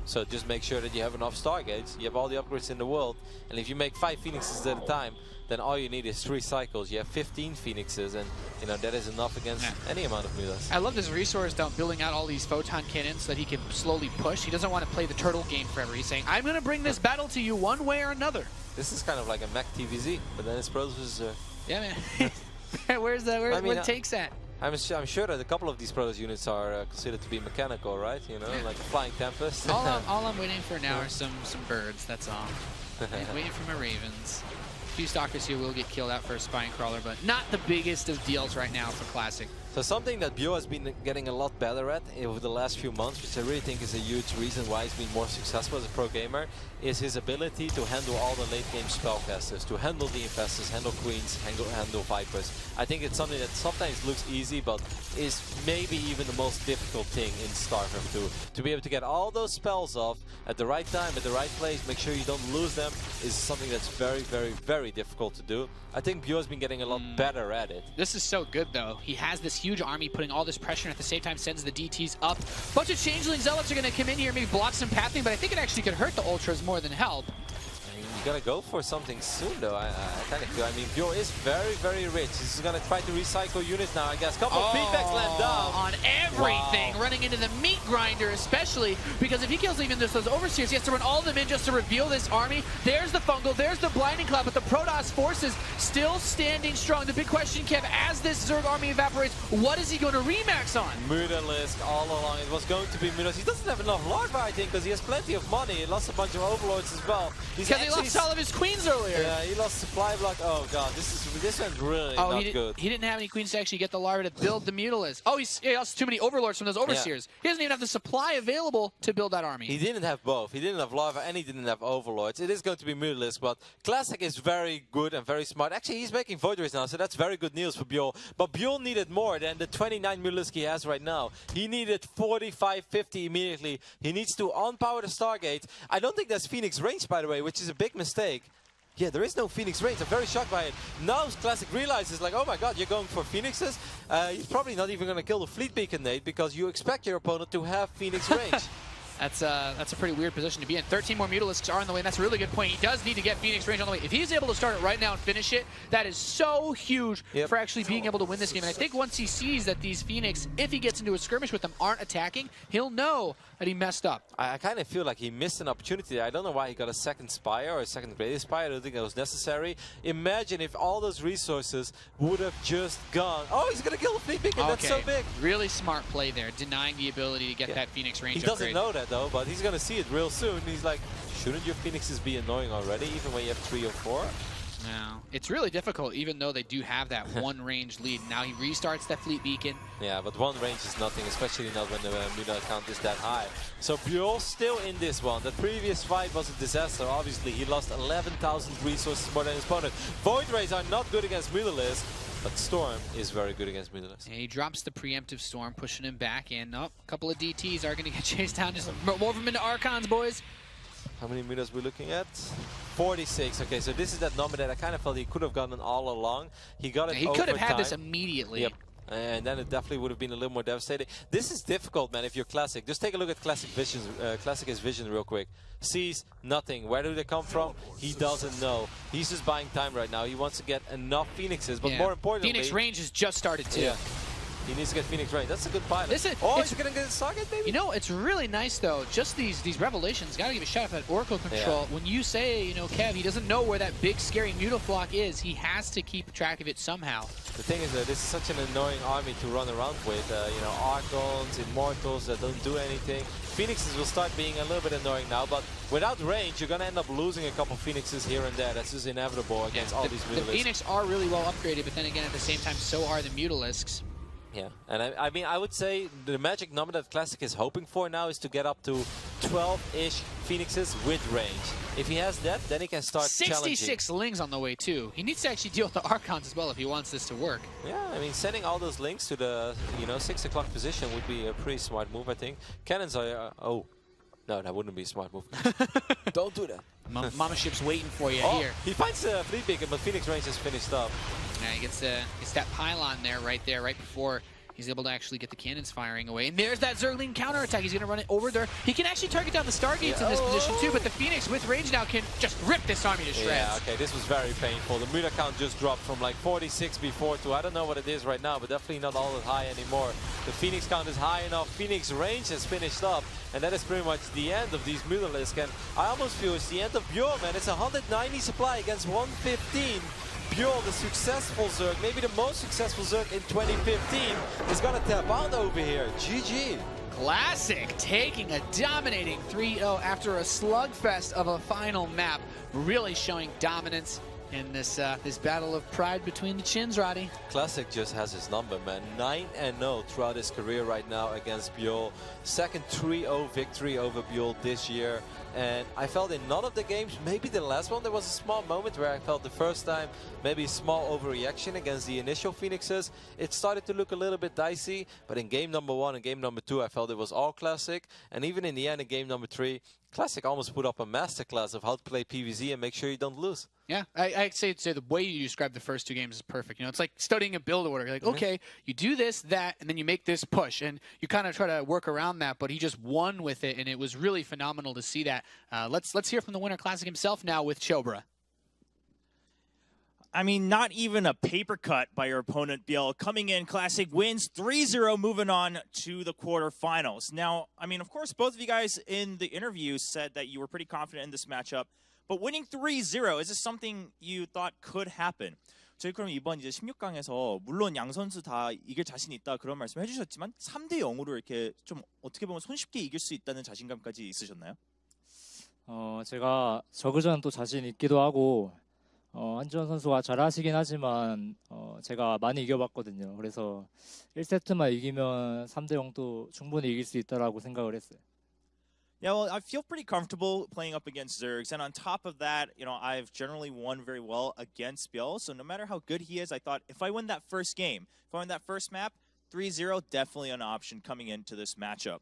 [SPEAKER 2] So just make sure that you have enough Stargates, you have all the upgrades in the world, and if you make 5 Phoenixes at a time, then all you need is 3 cycles. You have 15 Phoenixes, and you know that is enough against any amount of Mutalisk.
[SPEAKER 1] I love this resource dump, building out all these photon cannons so that he can slowly push. He doesn't want to play the turtle game forever. He's saying, I'm going to bring this battle to you one way or another.
[SPEAKER 2] This is kind of like a Mech TVZ, but then it's Pros versus...
[SPEAKER 1] Yeah, man. Where's what takes at?
[SPEAKER 2] I'm sure that a couple of these Pros units are considered to be mechanical, right? You know, like a Flying Tempest.
[SPEAKER 1] all I'm waiting for now are some birds, that's all. Waiting for my Ravens. A few Stalkers here will get killed out for a Spine Crawler, but not the biggest of deals right now for Classic.
[SPEAKER 2] So something that Biol has been getting a lot better at over the last few months, which I really think is a huge reason why he's been more successful as a pro gamer, is his ability to handle all the late game spellcasters, to handle the Infestors, handle Queens, handle Vipers. I think it's something that sometimes looks easy, but is maybe even the most difficult thing in StarCraft 2. To be able to get all those spells off at the right time, at the right place, make sure you don't lose them, is something that's very, very, very difficult to do. I think Biol has been getting a lot better at it.
[SPEAKER 1] This is so good, though. He has this huge army putting all this pressure and at the same time sends the DTs up. A bunch of Changeling Zealots are going to come in here, maybe block some pathing, but I think it actually could hurt the Ultras more than help.
[SPEAKER 2] You gotta go for something soon, though. I kind of feel. I mean, Biol is very, very rich. He's gonna try to recycle units now, I guess. Couple of feedbacks land down
[SPEAKER 1] on everything, running into the meat grinder, especially because if he kills even just those Overseers, he has to run all of them in just to reveal this army. There's the Fungal, there's the Blinding Cloud, but the Protoss forces still standing strong. The big question, Kev, as this Zerg army evaporates, what is he going to remax on?
[SPEAKER 2] Mutalisk all along. It was going to be Mutalisk. He doesn't have enough larvae, I think, because he has plenty of money. He lost a bunch of Overlords as well.
[SPEAKER 1] Because he lost all of his Queens earlier.
[SPEAKER 2] Yeah, he lost supply block. Oh god, this went really not good.
[SPEAKER 1] He didn't have any Queens to actually get the larva to build the Mutalisk. Oh, he lost too many Overlords from those Overseers. Yeah. He doesn't even have the supply available to build that army.
[SPEAKER 2] He didn't have both. He didn't have larva and he didn't have Overlords. It is going to be Mutalisk, but Classic is very good and very smart. Actually, he's making Void Rays now, so that's very good news for Biol. But Biol needed more than the 29 Mutalisk he has right now. He needed 45, 50 immediately. He needs to unpower the Stargate. I don't think there's Phoenix range, by the way, which is a big mistake. Yeah, there is no Phoenix range. I'm very shocked by it. Now Classic realizes, like, oh my god, you're going for Phoenixes? You're probably not even going to kill the Fleet Beacon, Nate, because you expect your opponent to have Phoenix range.
[SPEAKER 1] That's a pretty weird position to be in. 13 more Mutalisks are on the way, and that's a really good point. He does need to get Phoenix range on the way. If he's able to start it right now and finish it, that is so huge for actually being able to win this game. And I think once he sees that these Phoenix, if he gets into a skirmish with them, aren't attacking, he'll know that he messed up.
[SPEAKER 2] I kind of feel like he missed an opportunity there. I don't know why he got a second Spire or a second Greatest Spire. I don't think that was necessary. Imagine if all those resources would have just gone. Oh, he's going to kill the Fleet Beacon. Okay. That's so big.
[SPEAKER 1] Really smart play there, denying the ability to get that Phoenix range
[SPEAKER 2] upgrade. He doesn't know that, though, but he's going to see it real soon. He's like, shouldn't your Phoenixes be annoying already, even when you have 3 or 4?
[SPEAKER 1] No, it's really difficult, even though they do have that one range lead. Now he restarts that Fleet Beacon.
[SPEAKER 2] Yeah, but one range is nothing, especially not when the Muta count is that high. So Biol still in this one. The previous fight was a disaster. Obviously, he lost 11,000 resources more than his opponent. Void Rays are not good against Mutalisk, but Storm is very good against Mutalisk.
[SPEAKER 1] And he drops the preemptive Storm, pushing him back in. Oh, a couple of DTs are going to get chased down. Just move them into Archons, boys.
[SPEAKER 2] How many Mutas we're looking at? 46. Okay, so this is that number that I kind of felt he could have gotten all along. He got it
[SPEAKER 1] He could have had this immediately.
[SPEAKER 2] Yep. And then it definitely would have been a little more devastating. This is difficult, man, if you're Classic. Just take a look at Classic Classic's vision real quick. Sees nothing. Where do they come from? He doesn't know. He's just buying time right now. He wants to get enough Phoenixes, but more importantly...
[SPEAKER 1] Phoenix range has just started too.
[SPEAKER 2] Yeah. He needs to get Phoenix range. That's a good pilot.
[SPEAKER 1] Listen,
[SPEAKER 2] he's going to get his target, maybe?
[SPEAKER 1] You know, it's really nice, though. Just these revelations. Got to give a shout out for that Oracle control. Yeah. When you say, you know, Kev, he doesn't know where that big, scary Mutaflock is. He has to keep track of it somehow.
[SPEAKER 2] The thing is that this is such an annoying army to run around with. You know, Archons, Immortals that don't do anything. Phoenixes will start being a little bit annoying now, but without range, you're going to end up losing a couple Phoenixes here and there. That's just inevitable against all these Mutalisks.
[SPEAKER 1] The Phoenix are really well upgraded, but then again, at the same time, so are the Mutalisks.
[SPEAKER 2] Yeah, and I mean, I would say the magic number that Classic is hoping for now is to get up to 12-ish Phoenixes with range. If he has that, then he can start
[SPEAKER 1] 66
[SPEAKER 2] challenging.
[SPEAKER 1] Lings on the way too. He needs to actually deal with the Archons as well if he wants this to work.
[SPEAKER 2] Yeah, I mean, sending all those Lings to the 6 o'clock position would be a pretty smart move, I think. Cannons are... oh. No, that wouldn't be a smart move. Don't do that.
[SPEAKER 1] Mama Ship's waiting for you here.
[SPEAKER 2] He finds the flea beacon, but Phoenix range is finished up.
[SPEAKER 1] Yeah, he gets that pylon there, right before he's able to actually get the cannons firing away. And there's that Zergling counterattack. He's going to run it over there. He can actually target down the Stargates in this position too, but the Phoenix with range now can just rip this army to shreds.
[SPEAKER 2] Yeah, okay, this was very painful. The Muda count just dropped from like 46 before to I don't know what it is right now, but definitely not all that high anymore. The Phoenix count is high enough. Phoenix range has finished up, and that is pretty much the end of these Mutalisks. And I almost feel it's the end of Bjorn, man. It's 190 supply against 115. Bjorn, the successful Zerg, maybe the most successful Zerg in 2015, is gonna tap out over here. GG.
[SPEAKER 1] Classic taking a dominating 3-0 after a slugfest of a final map, really showing dominance in this this battle of pride between the chins, Roddy.
[SPEAKER 2] Classic just has his number, man. 9-0 throughout his career right now against Bjorn. Second 3-0 victory over Bjorn this year. And I felt in none of the games, maybe the last one, there was a small moment where I felt the first time maybe a small overreaction against the initial Phoenixes. It started to look a little bit dicey, but in game number 1 and game number 2, I felt it was all Classic. And even in the end, in game number 3, Classic almost put up a masterclass of how to play PvZ and make sure you don't lose.
[SPEAKER 1] Yeah, I'd say the way you described the first 2 games is perfect. You know, it's like studying a build order. You're like, okay, you do this, that, and then you make this push, and you kind of try to work around that. But he just won with it, and it was really phenomenal to see that. Let's hear from the Winter Classic himself now with Chobra.
[SPEAKER 3] I mean, not even a paper cut by your opponent, Biel. Coming in, Classic wins 3-0, moving on to the quarterfinals. Now, I mean, of course, both of you guys in the interview said that you were pretty confident in this matchup. But winning 3-0, is this something you thought could happen? 저희 그럼 이번 이제 16강에서 물론 양 선수 다 이길 자신 있다 그런 말씀 해주셨지만 3-0으로 이렇게 좀 어떻게 보면 손쉽게 이길 수 있다는 자신감까지 있으셨나요?
[SPEAKER 4] 제가 저그전 또 자신 있기도 하고 한지원 선수가 잘하시긴 하지만 제가 많이 이겨봤거든요. 그래서 1세트만 이기면 3-0도 충분히 이길 수 있다라고 생각을 했어요.
[SPEAKER 3] Yeah, well, I feel pretty comfortable playing up against Zergs, and on top of that, you know, I've generally won very well against Biel, so no matter how good he is, I thought if I win that first game, if I win that first map, 3-0, definitely an option coming into this matchup.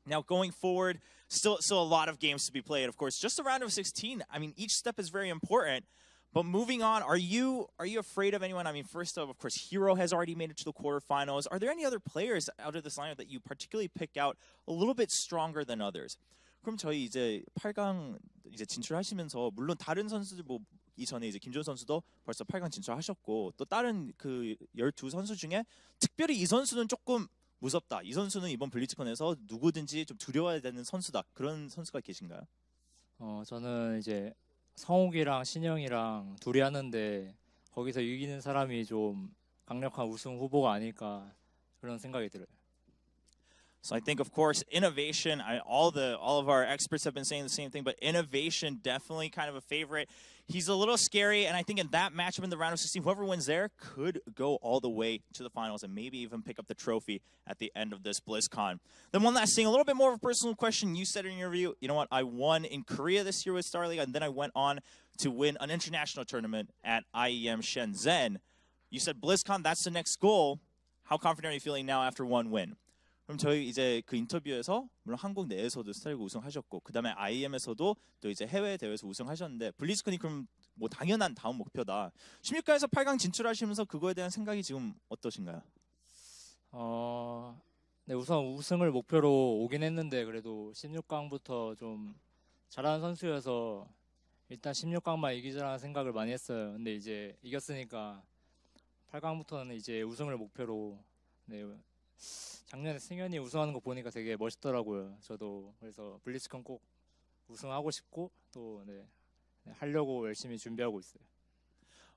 [SPEAKER 3] Now, going forward, still a lot of games to be played, of course. Just a round of 16, I mean, each step is very important. But moving on, are you afraid of anyone? I mean, first of course, Hero has already made it to the quarterfinals. Are there any other players out of this lineup that you particularly pick out a little bit stronger than others? 그럼 저희 이제 8강 이제 진출하시면서 물론 다른 선수들 뭐 이전에 이제 김준 선수도 벌써 8강 진출하셨고 또 다른 그 12 선수 중에 특별히 이 선수는 조금 무섭다. 이 선수는 이번 블리츠컨에서 누구든지 좀 두려워야 되는 선수다. 그런 선수가 계신가요?
[SPEAKER 4] 저는 이제 성욱이랑 신영이랑 둘이 하는데 거기서 이기는 사람이 좀 강력한 우승 후보가 아닐까 그런 생각이 들어요.
[SPEAKER 3] So I think, of course, innovation, all of our experts have been saying the same thing, but innovation definitely kind of a favorite. He's a little scary, and I think in that matchup in the round of 16, whoever wins there could go all the way to the finals and maybe even pick up the trophy at the end of this BlizzCon. Then one last thing, a little bit more of a personal question. You said in your review, you know what, I won in Korea this year with Star League, and then I went on to win an international tournament at IEM Shenzhen. You said BlizzCon, that's the next goal. How confident are you feeling now after one win? 그럼 저희 이제 그 인터뷰에서 물론 한국 내에서도 스타리그 우승하셨고 그다음에 IEM에서도 또 이제 해외 대회에서 우승하셨는데 블리즈컨이 그럼 뭐 당연한 다음 목표다. 16강에서 8강 진출하시면서 그거에 대한 생각이 지금 어떠신가요?
[SPEAKER 4] 네, 우선 우승을 목표로 오긴 했는데 그래도 16강부터 좀 잘하는 선수여서 일단 16강만 이기자라는 생각을 많이 했어요. 근데 이제 이겼으니까 8강부터는 이제 우승을 목표로 네. 작년에 승현이 우승하는 거 보니까 되게 멋있더라고요. 저도 그래서 블리츠컨 꼭 우승하고 싶고 또 네, 하려고 열심히 준비하고 있어요.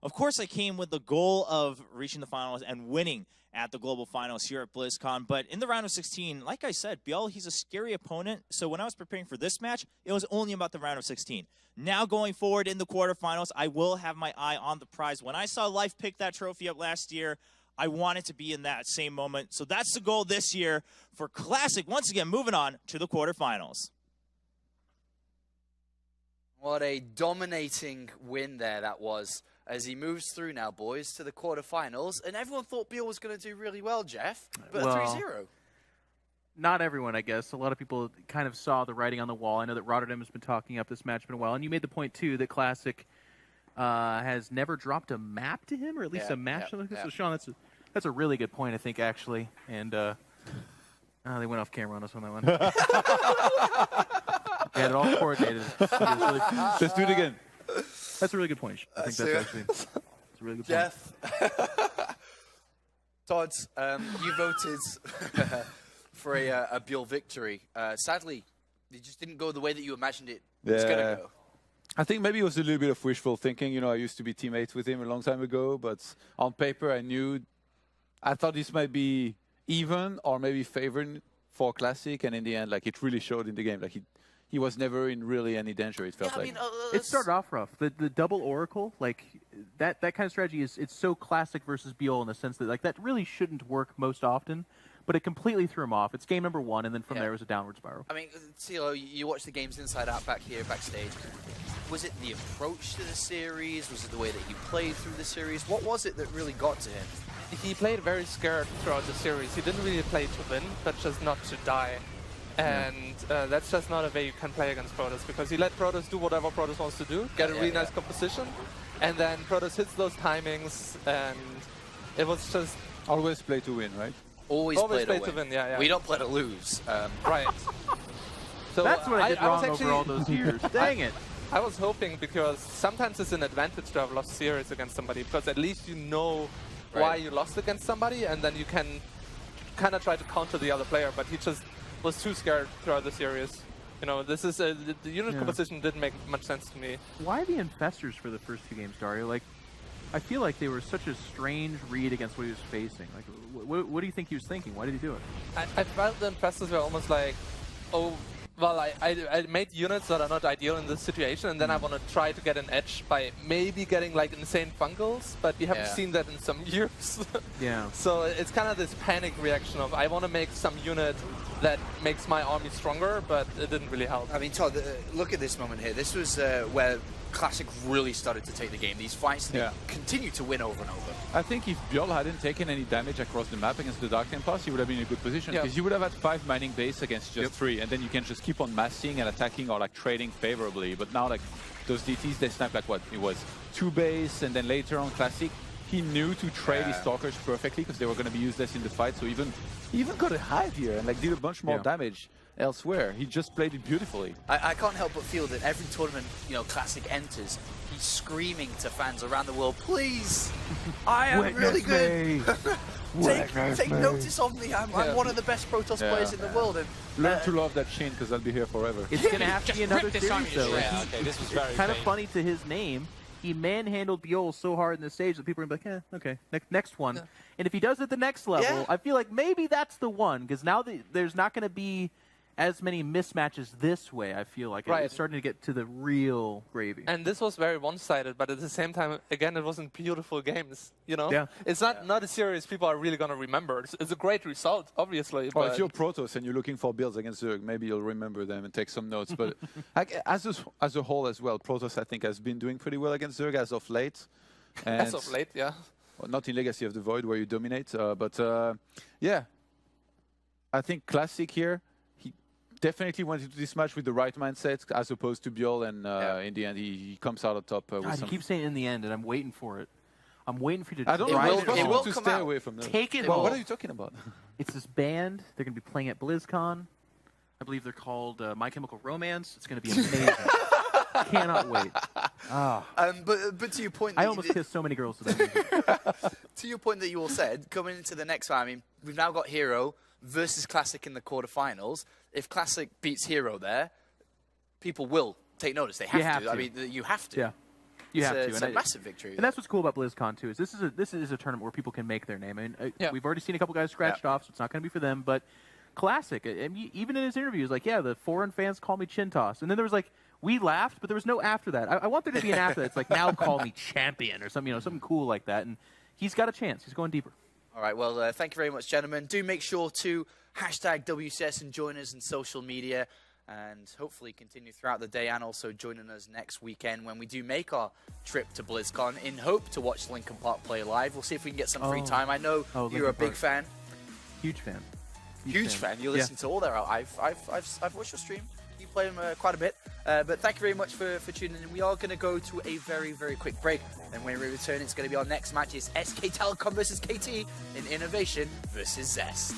[SPEAKER 3] Of course, I came with the goal of reaching the finals and winning at the global finals here at BlizzCon. But in the round of 16, like I said, Biel, he's a scary opponent. So when I was preparing for this match, it was only about the round of 16. Now going forward in the quarterfinals, I will have my eye on the prize. When I saw Life pick that trophy up last year, I wanted to be in that same moment. So that's the goal this year for Classic. Once again, moving on to the quarterfinals.
[SPEAKER 5] What a dominating win there that was, as he moves through now, boys, to the quarterfinals. And everyone thought Beal was going to do really well, Jeff, but
[SPEAKER 6] Well,
[SPEAKER 5] 3-0.
[SPEAKER 6] Not everyone, I guess. A lot of people kind of saw the writing on the wall. I know that Rotterdam has been talking up this match for a while. And you made the point, too, that Classic has never dropped a map to him, or at least a match like this. So, Sean, that's a really good point, I think, actually. And they went off camera on us on that one. They had it all coordinated.
[SPEAKER 7] Let's do it again.
[SPEAKER 6] That's a really good point. I think that's actually that's a really good point.
[SPEAKER 5] Jeff, Todd, you voted for a Beal victory. Sadly, it just didn't go the way that you imagined it was going to go.
[SPEAKER 7] I think maybe it was a little bit of wishful thinking. You know, I used to be teammates with him a long time ago, but on paper I thought this might be even or maybe favored for Classic, and in the end, like, it really showed in the game. Like, he was never in really any danger, it felt like.
[SPEAKER 6] It started off rough. The double Oracle, like, that kind of strategy it's so Classic versus Beal in the sense that, like, that really shouldn't work most often, but it completely threw him off. It's game number 1, and then from there it was a downward spiral.
[SPEAKER 5] I mean, CeeLo, you watch the games inside out back here, backstage. Was it the approach to the series? Was it the way that he played through the series? What was it that really got to him?
[SPEAKER 8] He played very scared throughout the series. He didn't really play to win, but just not to die. And that's just not a way you can play against Protoss, because he let Protoss do whatever Protoss wants to do, get a really nice composition, and then Protoss hits those timings, and it was just...
[SPEAKER 7] Always play to win, right?
[SPEAKER 5] Always play to win,
[SPEAKER 8] yeah.
[SPEAKER 5] We don't play to lose.
[SPEAKER 8] Right.
[SPEAKER 6] So that's what I did wrong over all those years. Dang it.
[SPEAKER 8] I was hoping, because sometimes it's an advantage to have lost series against somebody, because at least you know why you lost against somebody, and then you can kind of try to counter the other player, but he just was too scared throughout the series. You know, this is the unit composition didn't make much sense to me.
[SPEAKER 6] Why the Infestors for the first 2 games, Dario? Like, I feel like they were such a strange read against what he was facing. Like, what do you think he was thinking? Why did he do it?
[SPEAKER 8] I felt the Infestors were almost like, oh, well, I made units that are not ideal in this situation, and then I want to try to get an edge by maybe getting like insane fungals, but we haven't seen that in some years. So it's kind of this panic reaction of, I want to make some unit that makes my army stronger, but it didn't really help.
[SPEAKER 5] I mean, Todd, look at this moment here. This was where Classic really started to take the game. These fights, they continue to win over and over.
[SPEAKER 7] I think if Bjorn hadn't taken any damage across the map against the Dark Tempest, he would have been in a good position, because you would have had 5 mining base against just 3, and then you can just keep on massing and attacking or like trading favorably. But now, like, those DTs, they snap like what? It was 2 base, and then later on Classic, he knew to trade his Stalkers perfectly because they were going to be useless in the fight. So he even got a hive here and like did a bunch more damage elsewhere. He just played it beautifully.
[SPEAKER 5] I can't help but feel that every tournament, you know, Classic enters, he's screaming to fans around the world, please, I am really good. take notice of me. I'm one of the best Protoss players in the world. And
[SPEAKER 7] learn to love that Shin, because I'll be here forever.
[SPEAKER 6] It's going to have to be another series, though.
[SPEAKER 2] This was very
[SPEAKER 6] kind of funny to his name. He manhandled Beal so hard in the stage that people are going to be like, okay, next one. And if he does it the next level, I feel like maybe that's the one, because now there's not going to be as many mismatches this way, I feel like. It's starting to get to the real gravy.
[SPEAKER 8] And this was very one-sided, but at the same time, again, it wasn't beautiful games, you know? It's not a series people are really going to remember. It's a great result, obviously.
[SPEAKER 7] Well, if you're Protoss and you're looking for builds against Zerg, maybe you'll remember them and take some notes. But as a whole as well, Protoss, I think, has been doing pretty well against Zerg as of late. And
[SPEAKER 8] as of late, yeah.
[SPEAKER 7] Well, not in Legacy of the Void, where you dominate. Yeah, I think Classic here, definitely went into this match with the right mindset as opposed to Bjorn, and in the end he comes out on top.
[SPEAKER 6] God, you keep saying in the end, and I'm waiting for it. I'm waiting for you to.
[SPEAKER 7] I don't know. It will to stay away from them.
[SPEAKER 6] Take it.
[SPEAKER 7] Well, what are you talking about?
[SPEAKER 6] It's this band. They're going to be playing at BlizzCon. I believe they're called My Chemical Romance. It's going to be amazing. Cannot wait.
[SPEAKER 5] But to your point,
[SPEAKER 6] I almost kissed so many girls today.
[SPEAKER 5] To your point that you all said, coming into the next one, I mean, we've now got Hero versus Classic in the quarterfinals. If Classic beats Hero there, people will take notice. They have to. I mean, you have to.
[SPEAKER 6] Yeah, you have to.
[SPEAKER 5] It's a massive victory.
[SPEAKER 6] And that's what's cool about BlizzCon too. Is this is a tournament where people can make their name. I mean, we've already seen a couple guys scratched off, so it's not going to be for them. But Classic, I mean, even in his interviews, like, the foreign fans call me Chin Toss, and then there was like, we laughed, but there was no after that. I want there to be an after that. It's like, now call me champion or something, something cool like that. And he's got a chance. He's going deeper.
[SPEAKER 5] All right. Well, thank you very much, gentlemen. Do make sure to # WCS and join us on social media. and hopefully continue throughout the day, and also joining us next weekend when we do make our trip to BlizzCon in hope to watch Linkin Park play live. We'll see if we can get some free time. I know you're a big fan.
[SPEAKER 6] Huge fan.
[SPEAKER 5] Huge fan. You listen to all their. I've watched your stream. You play them quite a bit. But thank you very much for tuning in. We are going to go to a very, very quick break. And when we return, it's going to be our next match. It's SK Telecom versus KT in Innovation versus Zest.